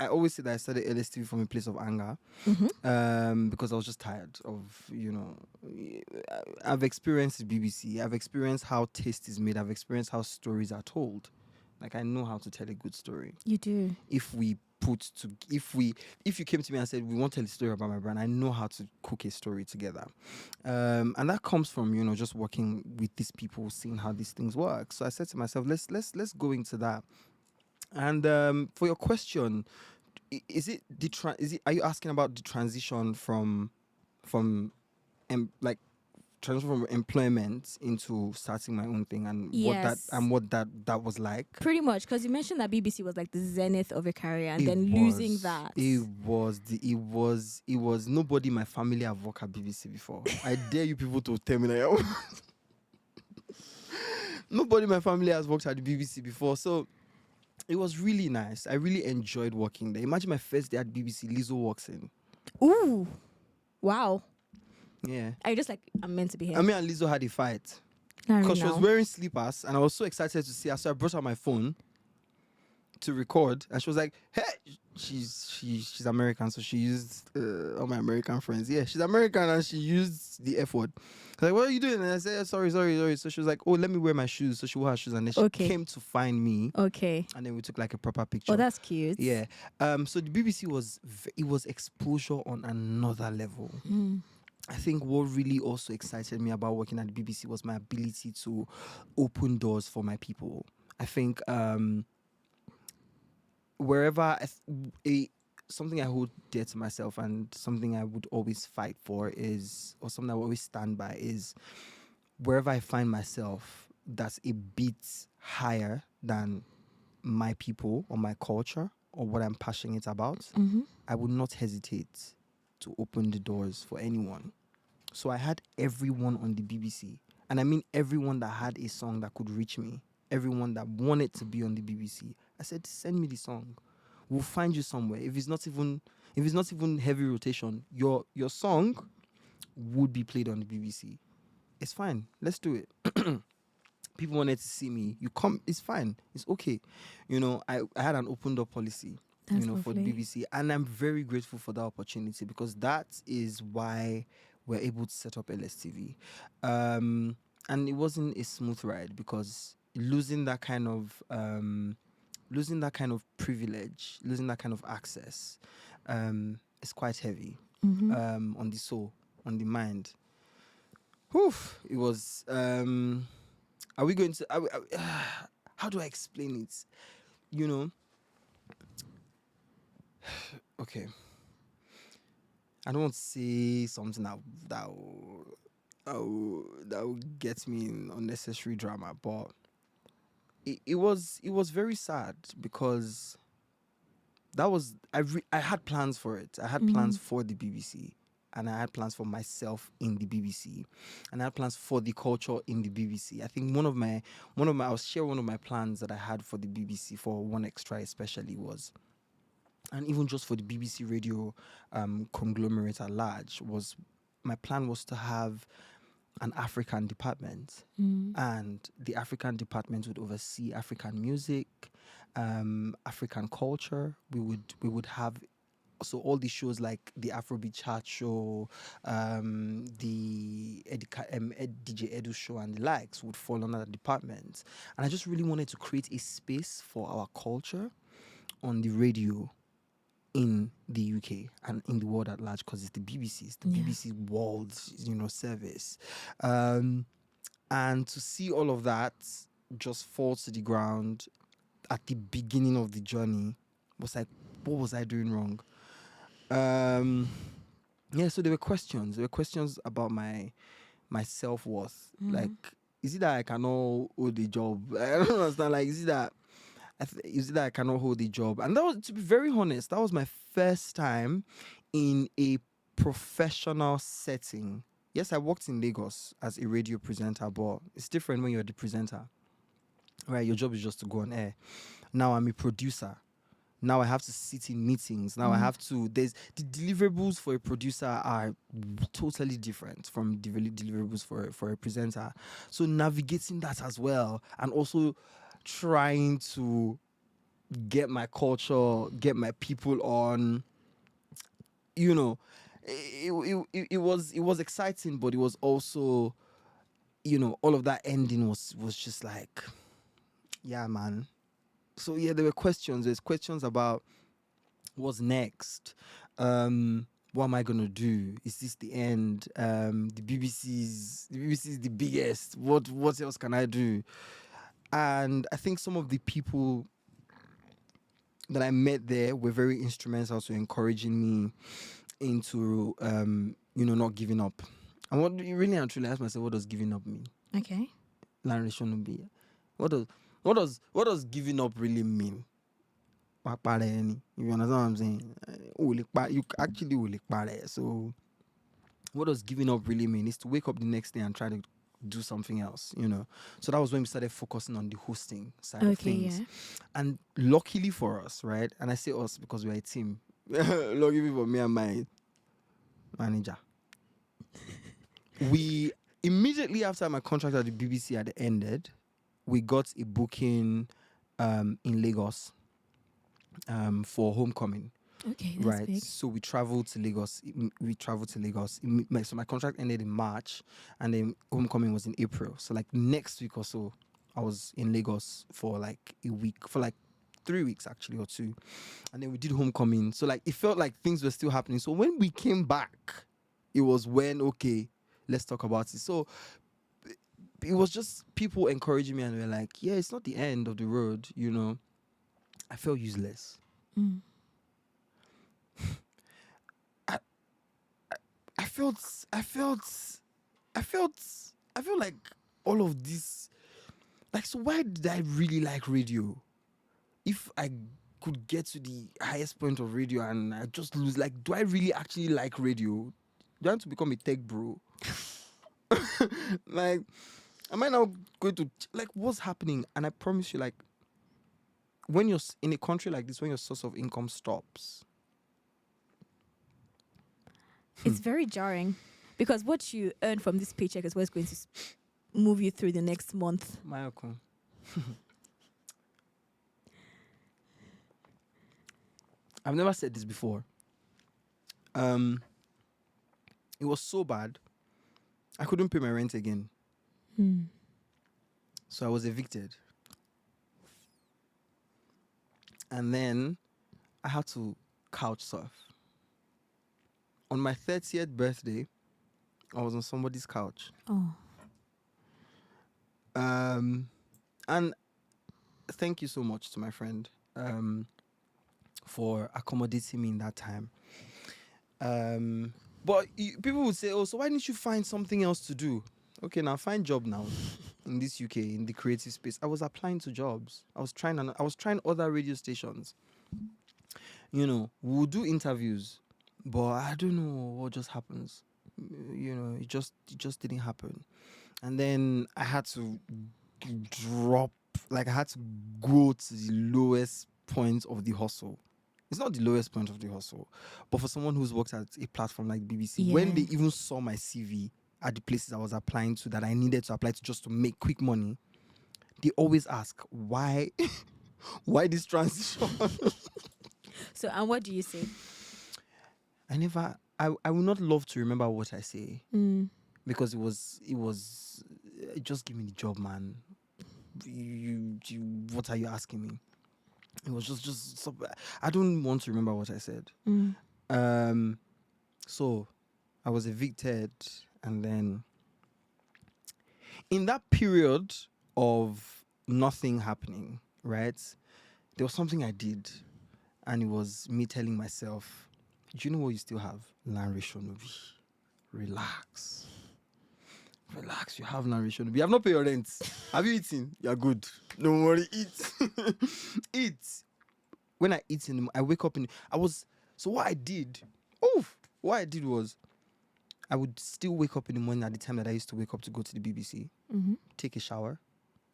always say that I started LSTV from a place of anger, because I was just tired of, I've experienced BBC. I've experienced how taste is made. I've experienced how stories are told. Like, I know how to tell a good story. You do. If you came to me and said, we want to tell a story about my brand, I know how to cook a story together. And that comes from, just working with these people, seeing how these things work. So I said to myself, let's go into that. And for your question, are you asking about the transition from employment into starting my own thing, and what that was like? Pretty much, because you mentioned that BBC was like the zenith of your career, and losing that. It was nobody in my family have worked at BBC before. I dare you people to tell me that. Nobody in my family has worked at the BBC before, so it was really nice. I really enjoyed working there. Imagine my first day at BBC, Lizzo walks in. Ooh, wow. Yeah. Are you just like, I'm meant to be here? I mean, and Lizzo had a fight. Because she was wearing slippers, and I was so excited to see her. So I brought out my phone to record, and she was like, hey, she's American, so she used all my American friends. Yeah, she's American, and she used the F word. I was like, what are you doing? And I said, sorry. So she was like, oh, let me wear my shoes. So she wore her shoes, and then she came to find me. Okay. And then we took like a proper picture. Oh, that's cute. Yeah. So the BBC was exposure on another level. I think what really also excited me about working at the BBC was my ability to open doors for my people. I think wherever something I hold dear to myself, and something I would always fight for or something I will always stand by, is wherever I find myself that's a bit higher than my people or my culture or what I'm passionate about, I would not hesitate to open the doors for anyone. So I had everyone on the BBC, and I mean everyone that had a song that could reach me, everyone that wanted to be on the BBC. I said, send me the song. We'll find you somewhere. If it's not even heavy rotation, your song would be played on the BBC. It's fine. Let's do it. People wanted to see me. You come. It's fine. It's okay. I had an open door policy. That's for the BBC, and I'm very grateful for that opportunity, because that is why we're able to set up LSTV. And it wasn't a smooth ride, because losing that kind of privilege, losing that kind of access, is quite heavy on the soul, on the mind. Whew, it was. Are we going to? How do I explain it? Okay. I don't want to say something that will get me in unnecessary drama, but it was very sad, because I had plans for it. I had plans for the BBC, and I had plans for myself in the BBC, and I had plans for the culture in the BBC. I think I'll share one of my plans that I had for the BBC, for One Extra especially, was, and even just for the BBC radio conglomerate at large, was my plan was to have an African department, and the African department would oversee African music, African culture. We would have all the shows like the Afrobeat chart show, the DJ Edu show, and the likes would fall under that department. And I just really wanted to create a space for our culture on the radio in the UK and in the world at large, because it's the BBC, BBC World, service. And to see all of that just fall to the ground at the beginning of the journey was like, what was I doing wrong? So there were questions. There were questions about my self-worth. Like, is it that I cannot hold a job? I don't understand. Like, is it that I cannot hold a job? And that was, to be very honest, that was my first time in a professional setting, yes, I worked in Lagos as a radio presenter, but it's different when you're the presenter, right? Your job is just to go on air. Now I'm a producer. Now I have to sit in meetings. Now I have to, the deliverables for a producer are totally different from deliverables for a presenter. So navigating that as well, and also trying to get my culture, get my people on, you know, it was exciting, but it was also, you know, all of that ending was just like, yeah, man. So yeah, there were questions. There's questions about what's next. What am I gonna do? Is this the end? The BBC is the biggest. What else can I do? And I think some of the people that I met there were very instrumental to encouraging me into not giving up. And what you really and truly ask myself, what does giving up mean? Okay. Lanre Shonubi. What does giving up really mean? If you understand what I'm saying? You actually will. So what does giving up really mean? Is to wake up the next day and try to do something else, you know. So that was when we started focusing on the hosting side of things. Yeah. And luckily for us, right? And I say us because we're a team. Luckily for me and my manager. We immediately after my contract at the BBC had ended, we got a booking in Lagos for homecoming. Okay, that's right. big. So we traveled to Lagos. So my contract ended in March, and then homecoming was in April. So like next week or so, I was in Lagos for like a week, for like 3 weeks actually, or 2, and then we did homecoming. So like it felt like things were still happening. So when we came back, it was when let's talk about it. So it was just people encouraging me, and they were like, yeah, it's not the end of the road, you know. I felt useless. I felt like all of this, like, so why did I really like radio? If I could get to the highest point of radio and I just lose, like, do I really actually like radio? Do I want to become a tech bro? Like, am I now going to, like, what's happening? And I promise you, like, when you're in a country like this, when your source of income stops, it's very jarring, because what you earn from this paycheck is what's going to move you through the next month. Mayoko. I've never said this before. It was so bad, I couldn't pay my rent again. So I was evicted. And then I had to couch surf. On my 30th birthday, I was on somebody's couch. Oh. And thank you so much to my friend for accommodating me in that time. But people would say, oh, so why didn't you find something else to do? Okay, now find job now in this UK, in the creative space. I was applying to jobs. I was trying other radio stations. You know, we'll do interviews, but I don't know what just happens. You know, it just didn't happen. And then I had to drop, like I had to go to the lowest point of the hustle. It's not the lowest point of the hustle, but for someone who's worked at a platform like BBC, when they even saw my CV at the places I was applying to that I needed to apply to just to make quick money, they always ask, why this transition? So, and what do you say? I would not love to remember what I say, because just give me the job, man. What are you asking me? It was just so, I don't want to remember what I said. So I was evicted, and then in that period of nothing happening, right, there was something I did, and it was me telling myself, do you know what you still have? Lanre Shonubi. Relax, you have Lanre Shonubi. You have not paid your rent. Have you eaten? You're good. Don't worry, eat. Eat. When I eat I wake up so what I did, what I did was I would still wake up in the morning at the time that I used to wake up to go to the BBC, take a shower,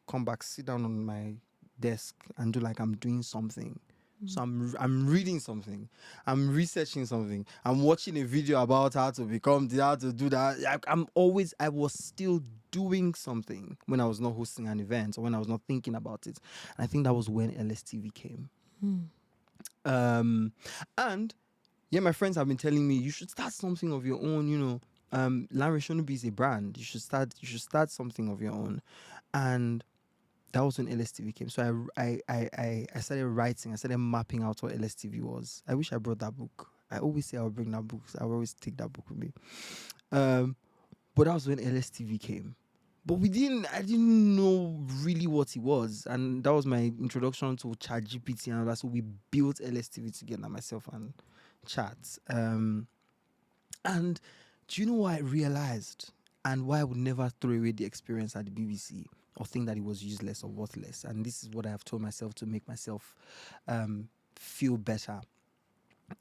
come back, sit down on my desk and do like I'm doing something. So I'm reading something, I'm researching something, I'm watching a video about how to do that. I was still doing something when I was not hosting an event or when I was not thinking about it. And I think that was when LSTV came. And yeah, my friends have been telling me you should start something of your own. Lanre Shonubi is a brand. You should start something of your own, and that was when LSTV came. So I started writing. I started mapping out what LSTV was. I wish I brought that book. I always say I'll bring that book. I always take that book with me. But that was when LSTV came. But I didn't know really what it was. And that was my introduction to ChatGPT and all that. So we built LSTV together, myself and Chat. And do you know what I realized? And why I would never throw away the experience at the BBC or think that it was useless or worthless. And this is what I have told myself to make myself feel better.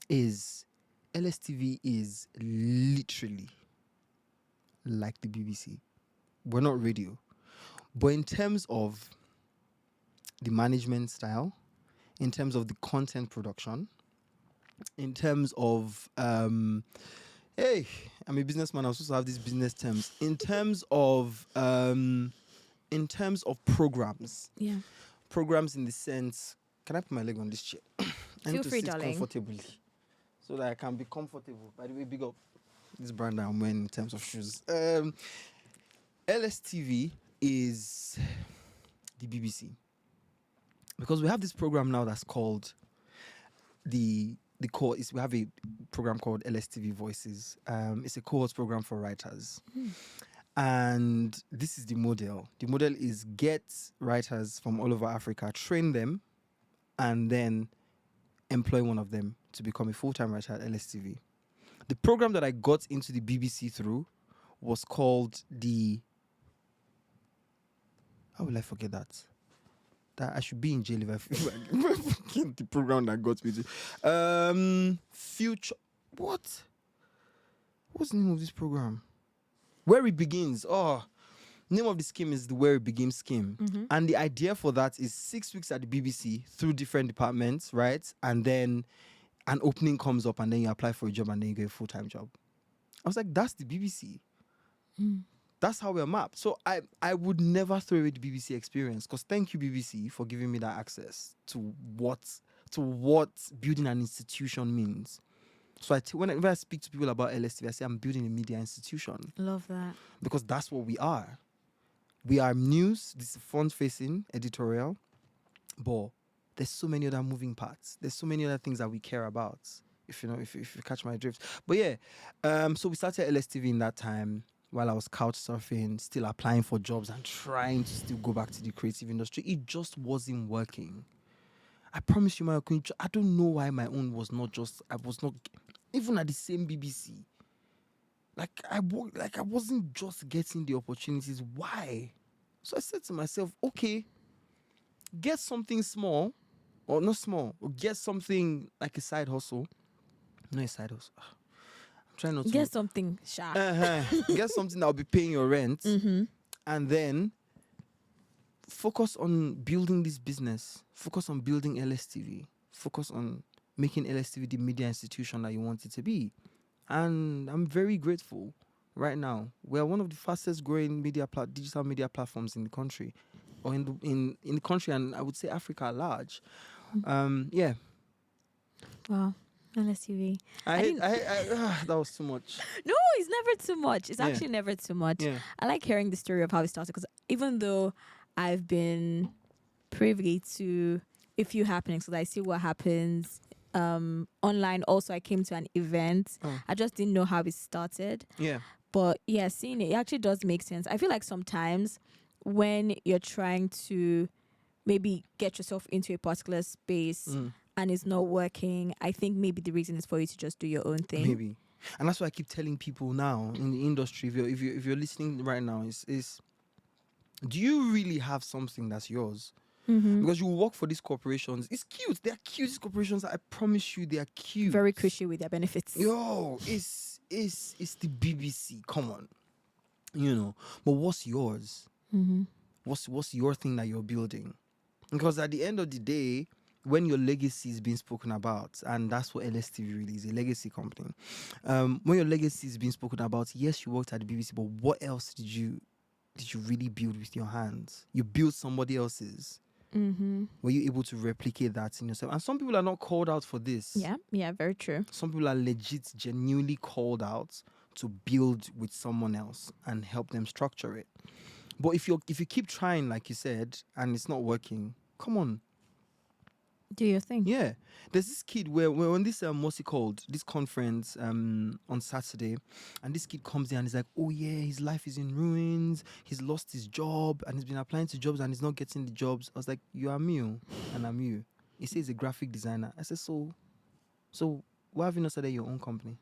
Is LSTV is literally like the BBC. We're not radio. But in terms of the management style, in terms of the content production, in terms of, hey, I'm a businessman, I'm supposed to have these business terms. In terms of programs. Yeah. Programs in the sense, can I put my leg on this chair? I Feel need to free, sit darling. comfortably so that I can be comfortable. By the way, big up this brand I'm wearing in terms of shoes. LSTV is the BBC. Because we have this program now that's called we have a program called LSTV Voices. It's a cohort program for writers. And this is the model. The model is get writers from all over Africa, train them, and then employ one of them to become a full-time writer at LSTV. The program that I got into the BBC through was called how will I forget that? That I should be in jail if I forget the program that got me to. Future. What? What's the name of this program? Where It Begins. Oh, name of the scheme is the Where It Begins scheme. And the idea for that is 6 weeks at the BBC through different departments, right? And then an opening comes up and then you apply for a job and then you get a full-time job. I was like, that's the BBC. That's how we're mapped. So I would never throw away the BBC experience, because thank you, BBC, for giving me that access to what building an institution means. So whenever I speak to people about LSTV, I say I'm building a media institution. Love that. Because that's what we are. We are news, this is front-facing editorial, but there's so many other moving parts. There's so many other things that we care about, if you catch my drift. But yeah, so we started LSTV in that time while I was couch surfing, still applying for jobs and trying to still go back to the creative industry. It just wasn't working. I promise you, my queen, I don't know why my own was not even at the same BBC. I wasn't just getting the opportunities. Why? So I said to myself, okay, get something small, or not small, or get something like a side hustle. No, a side hustle. I'm trying not to. Get something sharp. Get something that'll be paying your rent. And then focus on building this business. Focus on building LSTV. Focus on making LSTV the media institution that you want it to be. And I'm very grateful right now. We're one of the fastest growing digital media platforms in the country, or in the country, and I would say Africa at large. Yeah. Wow. LSTV. That was too much. No, it's never too much. It's actually never too much. Yeah. I like hearing the story of how it started, because even though I've been privy to a few happenings, so that I see what happens online. Also, I came to an event. I just didn't know how it started. Yeah. But yeah, seeing it actually does make sense. I feel like sometimes when you're trying to maybe get yourself into a particular space and it's not working, I think maybe the reason is for you to just do your own thing. Maybe. And that's why I keep telling people now in the industry, if you're listening right now, is do you really have something that's yours? Because you work for these corporations. It's cute. They're cute, these corporations. I promise you, they are cute. Very cushy with their benefits. Yo, it's the BBC. Come on. But what's yours? What's your thing that you're building? Because at the end of the day, when your legacy is being spoken about, and that's what LSTV really is, a legacy company. When your legacy is being spoken about, yes, you worked at the BBC, but what else did you really build with your hands? You built somebody else's. Were you able to replicate that in yourself? And some people are not called out for this. Yeah, very true. Some people are legit, genuinely called out to build with someone else and help them structure it. But if you keep trying, like you said, and it's not working, come on. Do your thing. Yeah. There's this kid where on this, what's it called? This conference on Saturday, and this kid comes in and he's like, oh yeah, his life is in ruins. He's lost his job and he's been applying to jobs and he's not getting the jobs. I was like, you are me and I'm you. He says he's a graphic designer. I said, so why have you not started your own company?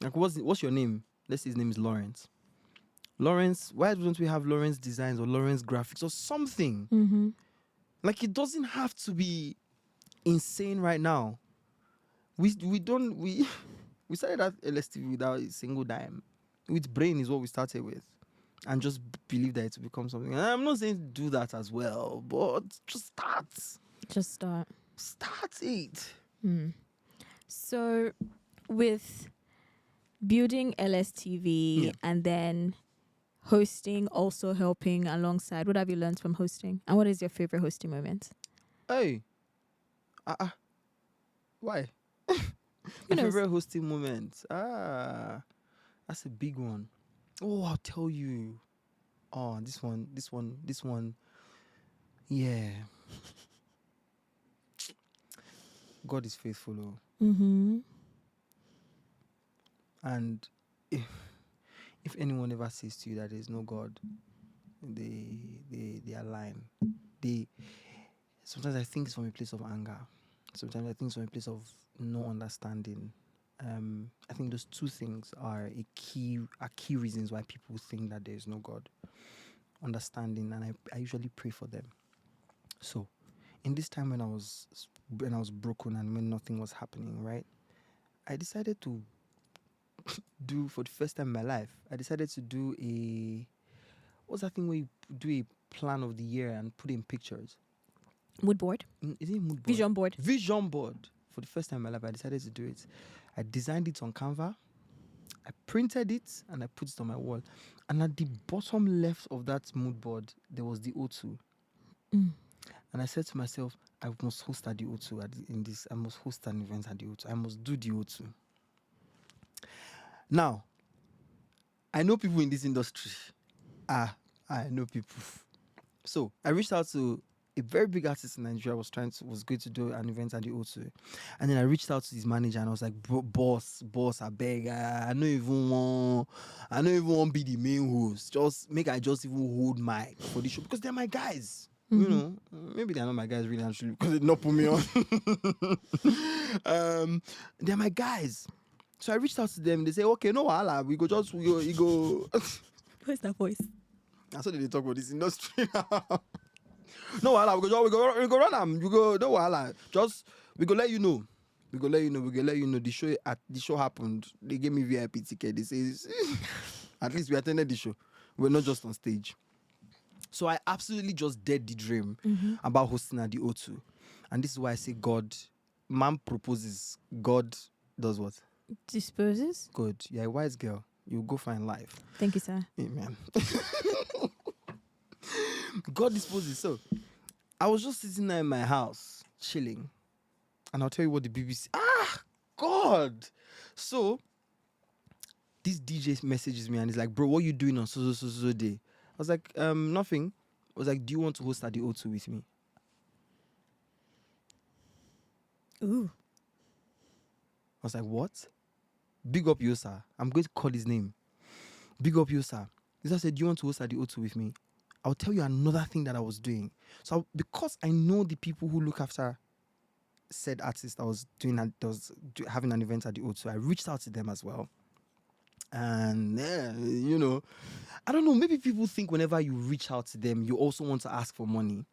Like, what's your name? Let's say his name is Lawrence. Lawrence, why don't we have Lawrence Designs or Lawrence Graphics or something? Like, it doesn't have to be insane right now. We started at LSTV without a single dime. With brain is what we started with. And just believe that it will become something. And I'm not saying do that as well, but just start. Just start. Start it. So with building LSTV and then hosting, also helping alongside, what have you learned from hosting? And what is your favorite hosting moment? Hey. Why? My favorite hosting moment. That's a big one. Oh, I'll tell you. Oh, this one. Yeah. God is faithful. And if anyone ever says to you that there is no God, they are lying. Sometimes I think it's from a place of anger. Sometimes I think it's from a place of no understanding. I think those two things are key reasons why people think that there is no God. Understanding, and I usually pray for them. So, in this time when I was broken and when nothing was happening, right, I decided to do, for the first time in my life, I decided to do what's that thing where you do a plan of the year and put in pictures? Mood board? Is it mood board? Vision board. Vision board. For the first time in my life, I decided to do it. I designed it on Canva. I printed it and I put it on my wall. And at the bottom left of that mood board, there was the O2. And I said to myself, I must host at the O2 in this. I must host an event at the O2. I must do the O2. Now, I know people in this industry. I know people. So I reached out to a very big artist in Nigeria. Was going to do an event at the O2, and then I reached out to his manager and I was like, boss, I beg, I don't even want to be the main host. I just even hold mic for the show because they're my guys. You know, maybe they're not my guys really actually because they did not put me on. They're my guys. So I reached out to them. They say, okay, no wahala. We go. Where's that voice? That's what they talk about this industry now. No wahala. We go run them. You go. No wahala. We go let you know. We go let you know. The show happened. They gave me VIP ticket. They say, at least we attended the show. We're not just on stage. So I absolutely just dead the dream about hosting at the O2. And this is why I say God, man proposes, God does what? Disposes. Good. You're a wise girl. You go find life. Thank you, sir. Amen. God disposes. So I was just sitting there in my house, chilling. And I'll tell you what the BBC... God! So this DJ messages me and he's like, bro, what you doing on so day? I was like, nothing. I was like, do you want to host at the O2 with me? Ooh. I was like, what? Big up you, sir. I'm going to call his name. Big up you, sir. He said, do you want to host at the O2 with me? I'll tell you another thing that I was doing. So because I know the people who look after said artist that was having an event at the O2, I reached out to them as well. And, I don't know, maybe people think whenever you reach out to them, you also want to ask for money.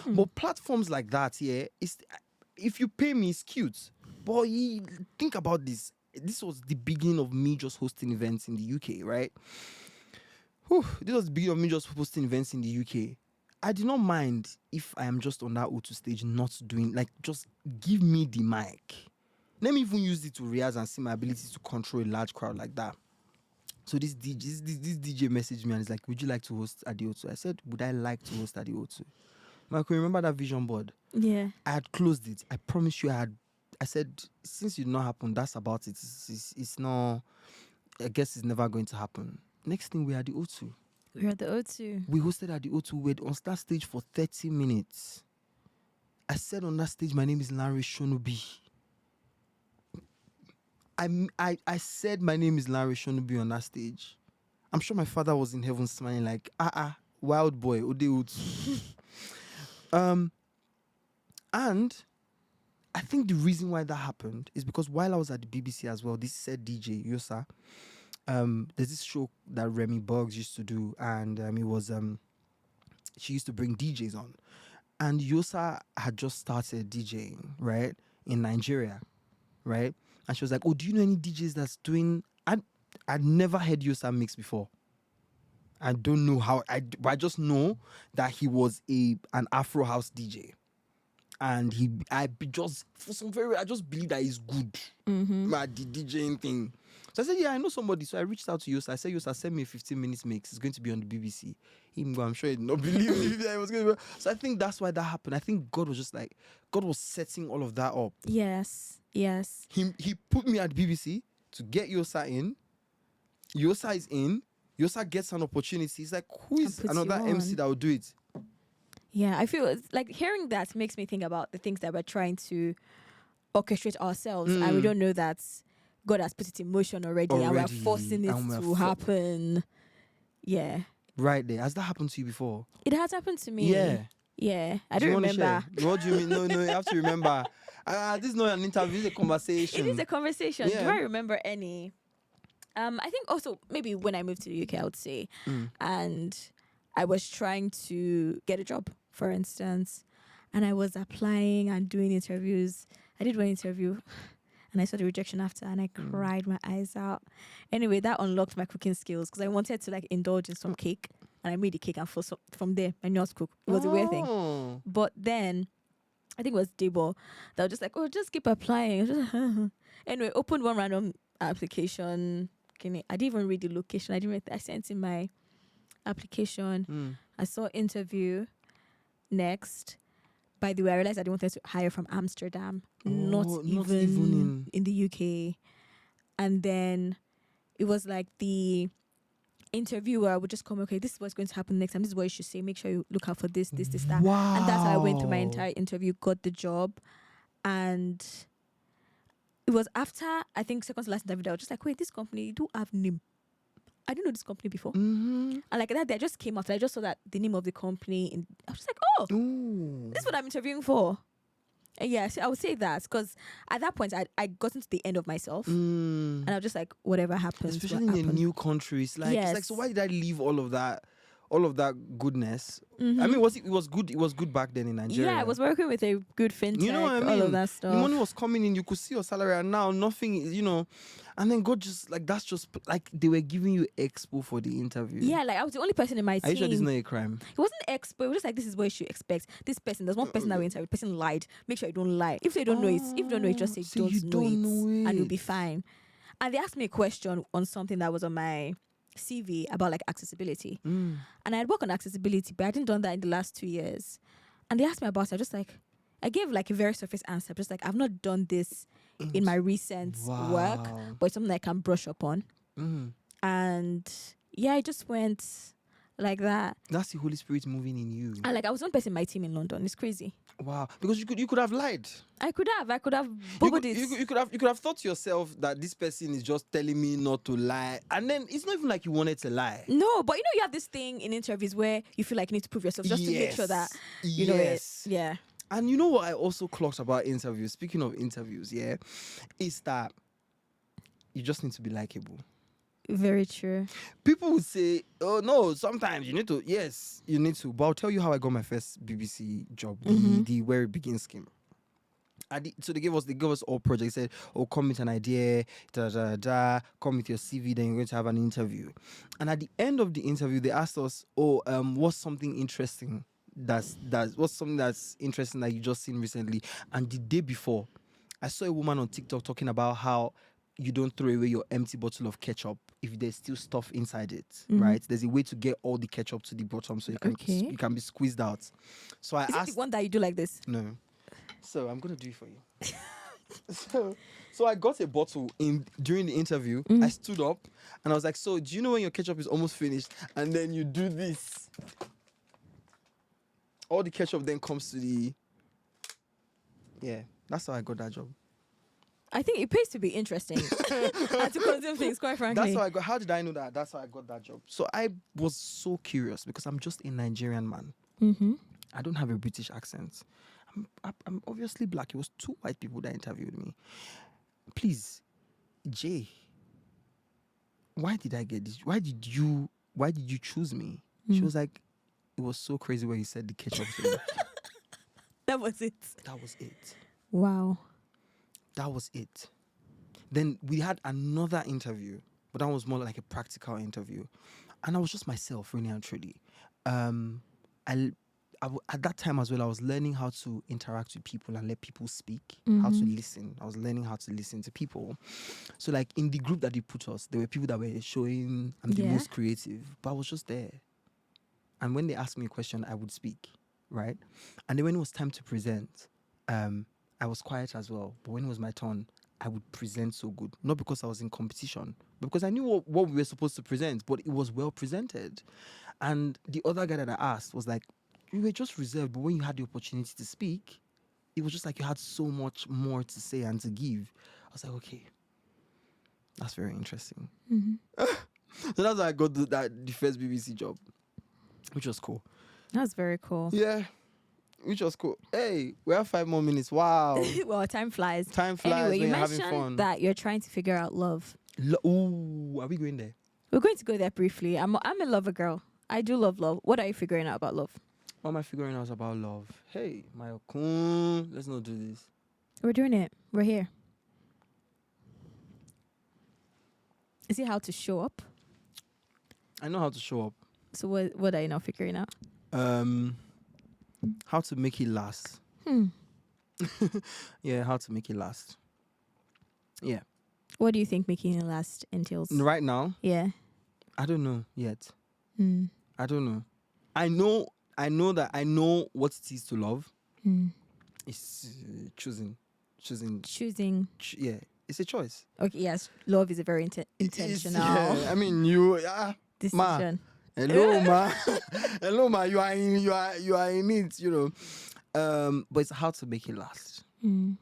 But platforms like that, yeah, if you pay me, it's cute. But think about this. This was the beginning of me just hosting events in the UK, right? This was the beginning of me just hosting events in the UK. I did not mind if I am just on that O2 stage not doing, like, just give me the mic. Let me even use it to rehearse and see my ability to control a large crowd like that. So this DJ messaged me and he's like, would you like to host at the O2? I said, would I like to host at the O2? Michael, remember that vision board? Yeah. I had closed it. I promise you I said, since it did not happen, that's about it. It's not, I guess it's never going to happen. Next thing, we are at the O2. We're at the O2. We hosted at the O2. We were on that stage for 30 minutes. I said on that stage, my name is Lanre Shonubi. I said my name is Lanre Shonubi on that stage. I'm sure my father was in heaven smiling like, wild boy, Ode O2. And I think the reason why that happened is because while I was at the BBC as well, this said DJ Yosa, there's this show that Remy Buggs used to do, and it was she used to bring DJs on, and Yosa had just started DJing, right, in Nigeria, right, and she was like, oh, do you know any DJs that's doing? I'd never heard Yosa mix before. I don't know how, but I just know that he was an Afro house DJ. And I just believe that he's good at the DJing thing. So I said, yeah, I know somebody. So I reached out to Yosa. I said, Yosa, send me a 15-minute mix. It's going to be on the BBC. I'm sure he did not believe me that it was going to be. So I think that's why that happened. I think God was setting all of that up. Yes. He put me at BBC to get Yosa in. Yosa is in. Yosa gets an opportunity. He's like, who is another MC that will do it? Yeah, I feel like hearing that makes me think about the things that we're trying to orchestrate ourselves, and we don't know that God has put it in motion already and we're forcing it to happen. Yeah. Right there. Has that happened to you before? It has happened to me. Yeah. I don't remember. What do you mean? No, you have to remember. This is not an interview, it's a conversation. It is a conversation. Yeah. Do I remember any? I think also maybe when I moved to the UK, I would say, and I was trying to get a job, for instance, and I was applying and doing interviews. I did one interview and I saw the rejection after, and I cried my eyes out. Anyway, that unlocked my cooking skills because I wanted to indulge in some cake, and I made the cake, and from there I knew how to cook. It was a weird thing. But then I think it was Debo that was just like, oh, just keep applying. Anyway, opened one random application. I didn't even read the location. I sent in my application. I saw interview. Next, by the way, I realized I didn't want to hire from Amsterdam, not even in the UK. And then it was like the interviewer would just come, okay, this is what's going to happen next time. This is what you should say. Make sure you look out for this, that. Wow. And that's how I went through my entire interview, got the job. And it was after, I think, second to last interview that I was just like, wait, this company do have name. I didn't know this company before. And like that, I just came out. I just saw that the name of the company. And I was just like, oh, this is what I'm interviewing for. And yeah, so I would say that because at that point, I got into the end of myself. And I was just like, whatever happens. Especially in a new country. It's like, so why did I leave all of that goodness? I mean, it was good. It was good back then in Nigeria. Yeah, I was working with a good fintech. You know what I mean? All of that stuff. The money was coming in. You could see your salary, and now nothing is. And then God just that's just like they were giving you expo for the interview. Yeah, like I was the only person in my team. Are you sure this is not a crime? It wasn't expo. It was just like, this is what you should expect. This person, there's one person that we interviewed. The person lied. Make sure you don't lie. If they don't know it, just say don't know it, and you'll be fine. And they asked me a question on something that was on my CV about accessibility. And I had worked on accessibility, but I hadn't done that in the last 2 years. And they asked me about it. I gave a very surface answer. Just I've not done this in my recent work, but it's something I can brush up on. And yeah, I just went like that. That's the Holy Spirit moving in you. And I was one person in my team in London. It's crazy. Wow, because you could have lied. I could have bubbled it. You could have thought to yourself that this person is just telling me not to lie, and then it's not even like you wanted to lie. No, but you have this thing in interviews where you feel like you need to prove yourself just to make sure that you know it. Yeah. And you know what I also clocked about interviews? Speaking of interviews, is that you just need to be likable. Very true. People would say, oh no, sometimes you need to. Yes, you need to. But I'll tell you how I got my first BBC job, the Where It Begins scheme. So they gave us all projects. Said, oh, come with an idea, come with your CV, then you're going to have an interview. And at the end of the interview, they asked us, oh, what's something interesting what's something that's interesting that you just seen recently? And the day before, I saw a woman on TikTok talking about how you don't throw away your empty bottle of ketchup if there's still stuff inside it, right? There's a way to get all the ketchup to the bottom so you can be squeezed out. So I asked, it the one that you do like this? No. So I'm gonna do it for you. So I got a bottle during the interview. I stood up and I was like, so do you know when your ketchup is almost finished? And then you do this. All the ketchup then comes to the... Yeah, that's how I got that job. I think it pays to be interesting and to consume things, quite frankly. That's how I got... How did I know that? That's how I got that job. So I was so curious because I'm just a Nigerian man. I don't have a British accent. I'm obviously black. It was 2 white people that interviewed me. Please, Jay, why did I get this? Why did you choose me? She was like, it was so crazy when you said the ketchup thing. That was it. That was it. Wow. That was it. Then we had another interview, but that was more like a practical interview. And I was just myself, really and truly. At that time as well, I was learning how to interact with people and let people speak, how to listen. I was learning how to listen to people. So like in the group that they put us, there were people that were showing I'm the most creative, but I was just there. And when they asked me a question, I would speak, right? And then when it was time to present, I was quiet as well. But when it was my turn, I would present so good. Not because I was in competition, but because I knew what we were supposed to present, but it was well presented. And the other guy that I asked was like, you were just reserved, but when you had the opportunity to speak, it was just like you had so much more to say and to give. I was like, okay, that's very interesting. So that's how I got the first BBC job, which was cool. That's very cool. Yeah, which was cool. Hey, we have 5 more minutes. Wow. Well, time flies. Time flies anyway, when you you're having fun. mentioned that you're trying to figure out love. Ooh, are we going there? We're going to go there briefly. I'm a lover girl. I do love love. What are you figuring out about love? What am I figuring out about love? Hey, my okun, let's not do this. We're doing it. We're here. Is it how to show up? I know how to show up. So what are you now figuring out? How to make it last. Yeah, how to make it last. Yeah. What do you think making it last entails? Right now? Yeah. I don't know yet. I don't know. I know that I know what it is to love. It's choosing. Yeah, it's a choice. Okay, yes. Love is a very intentional I mean, decision. Hello, ma. Hello, ma. You are in it, you know. But it's how to make it last. And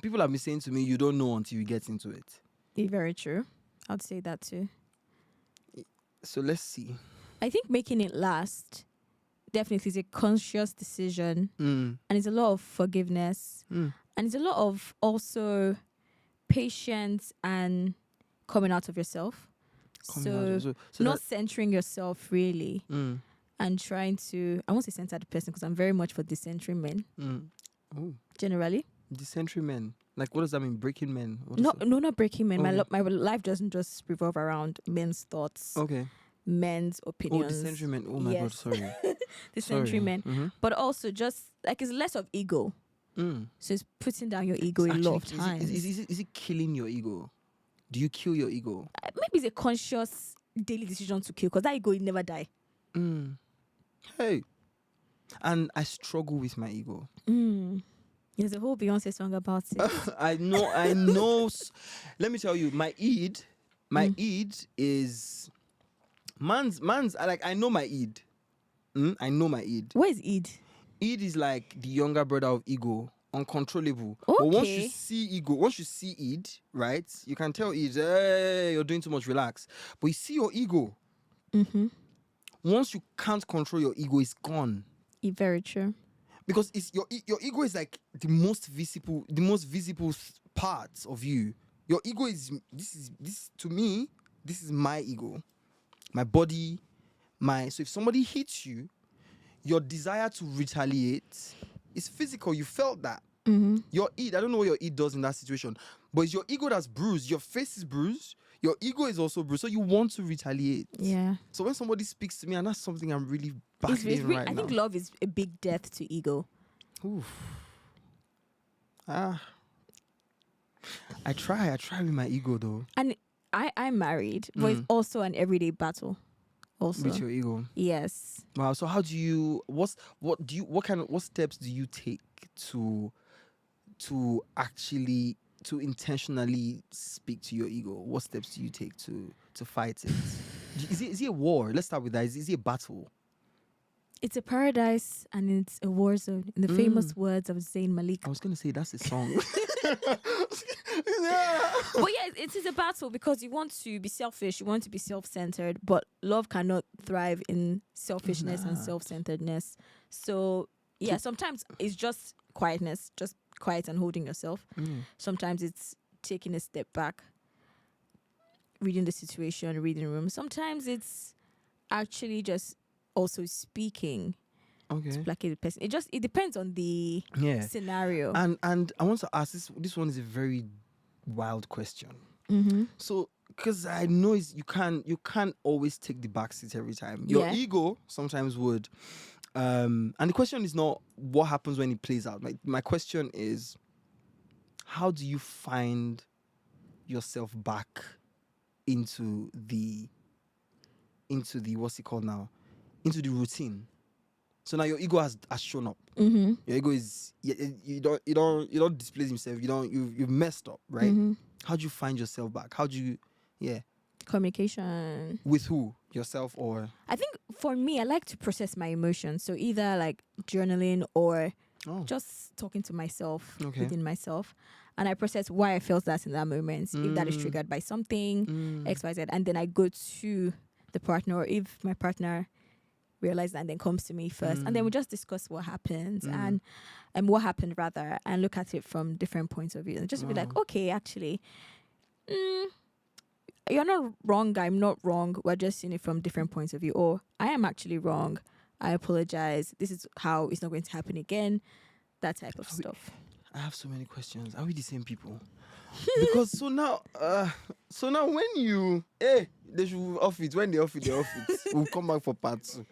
people have been saying to me, you don't know until you get into it. It's very true. I'd say that too. So let's see. I think making it last definitely is a conscious decision, and it's a lot of forgiveness, and it's a lot of also patience and coming out of yourself. So not centering yourself really, and trying to, I won't say center the person because I'm very much for decentering men. Generally. Decentering men? Like what does that mean? Breaking men? No, not breaking men. My life doesn't just revolve around men's thoughts. Okay. Men's opinions. Decentering men. Oh my God, sorry. Decentering men. But also just like it's less of ego. So it's putting down your ego a lot of times. Is it killing your ego? Do you kill your ego? Maybe it's a conscious daily decision to kill because that ego will never die. Hey. And I struggle with my ego. There's a whole Beyonce song about it. I know. Let me tell you, my Eid is man's like I know my Eid. I know my Eid. What is Eid? Eid is like the younger brother of ego, uncontrollable. Okay. But once you see ego, once you see Eid, right, you can tell Eid, hey, you're doing too much, relax. But you see your ego. Once you can't control your ego, it's gone. Very true. Because it's your ego is like the most visible part of you. Your ego is this to me This is my ego, my body, so if somebody hits you, your desire to retaliate is physical. You felt that. Your id, I don't know what your id does in that situation, but it's your ego that's bruised. Your face is bruised. Your ego is also bruised. So you want to retaliate. Yeah. So when somebody speaks to me, and that's something I'm really battling right now. I think love is a big death to ego. Oof. I try with my ego though. And I'm married, but it's also an everyday battle. Also. With your ego. Yes. Wow. So how do you? What steps do you take to actually intentionally speak to your ego? What steps do you take to fight it? Is it a war? Let's start with that. Is it a battle? It's a paradise and it's a war zone. In the famous words of Zayn Malik. I was going to say that's a song. But yeah, it is a battle because you want to be selfish, you want to be self-centered, but love cannot thrive in selfishness and self-centeredness. So yeah, sometimes it's just quietness, just quiet and holding yourself. Sometimes it's taking a step back, reading the situation, reading the room. Sometimes it's actually just also speaking to placate the person. It depends on the scenario. And I want to ask this one is a very wild question. So because I know you can't always take the backseat every time. Your ego sometimes would. And the question is not what happens when it plays out. My question is, how do you find yourself back into the what's it called now? Into the routine. So now your ego has shown up. Your ego is you don't display himself. You've messed up, right? How do you find yourself back? How do you communication with who? Yourself or? I think for me, I like to process my emotions. So either like journaling or just talking to myself within myself. And I process why I felt that in that moment. If that is triggered by something, X, Y, Z. And then I go to the partner, or if my partner realizes that and then comes to me first. And then we just discuss what happened and what happened rather, and look at it from different points of view. And just be like, okay, actually, you're not wrong, I'm not wrong. We're just seeing it from different points of view. Or I am actually wrong. I apologize. This is how it's not going to happen again. That type of stuff. I have so many questions. Are we the same people? Because so now when they should off it. When they off it, we'll come back for part 2.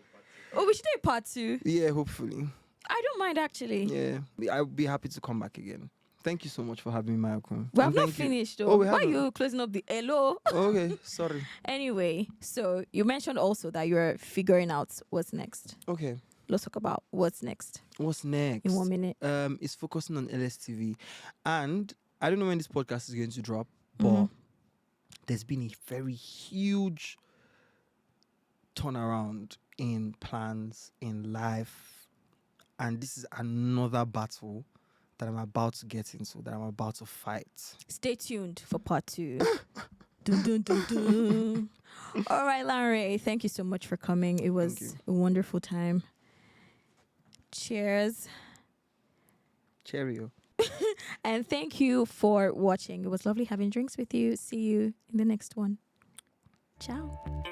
Oh, we should do part 2. Yeah, hopefully. I don't mind actually. Yeah, I'll be happy to come back again. Thank you so much for having me, Mayokun. We have not finished though. Why are you closing up the hello? Okay, sorry. Anyway, so you mentioned also that you're figuring out what's next. Okay. Let's talk about what's next. What's next? In 1 minute. It's focusing on LSTV. And I don't know when this podcast is going to drop, but there's been a very huge turnaround in plans, in life. And this is another battle that I'm about to get into, that I'm about to fight. Stay tuned for part 2. Dun, dun, dun, dun. All right, Lanre, thank you so much for coming. It was a wonderful time. Cheers. Cheerio. And thank you for watching. It was lovely having drinks with you. See you in the next one. Ciao.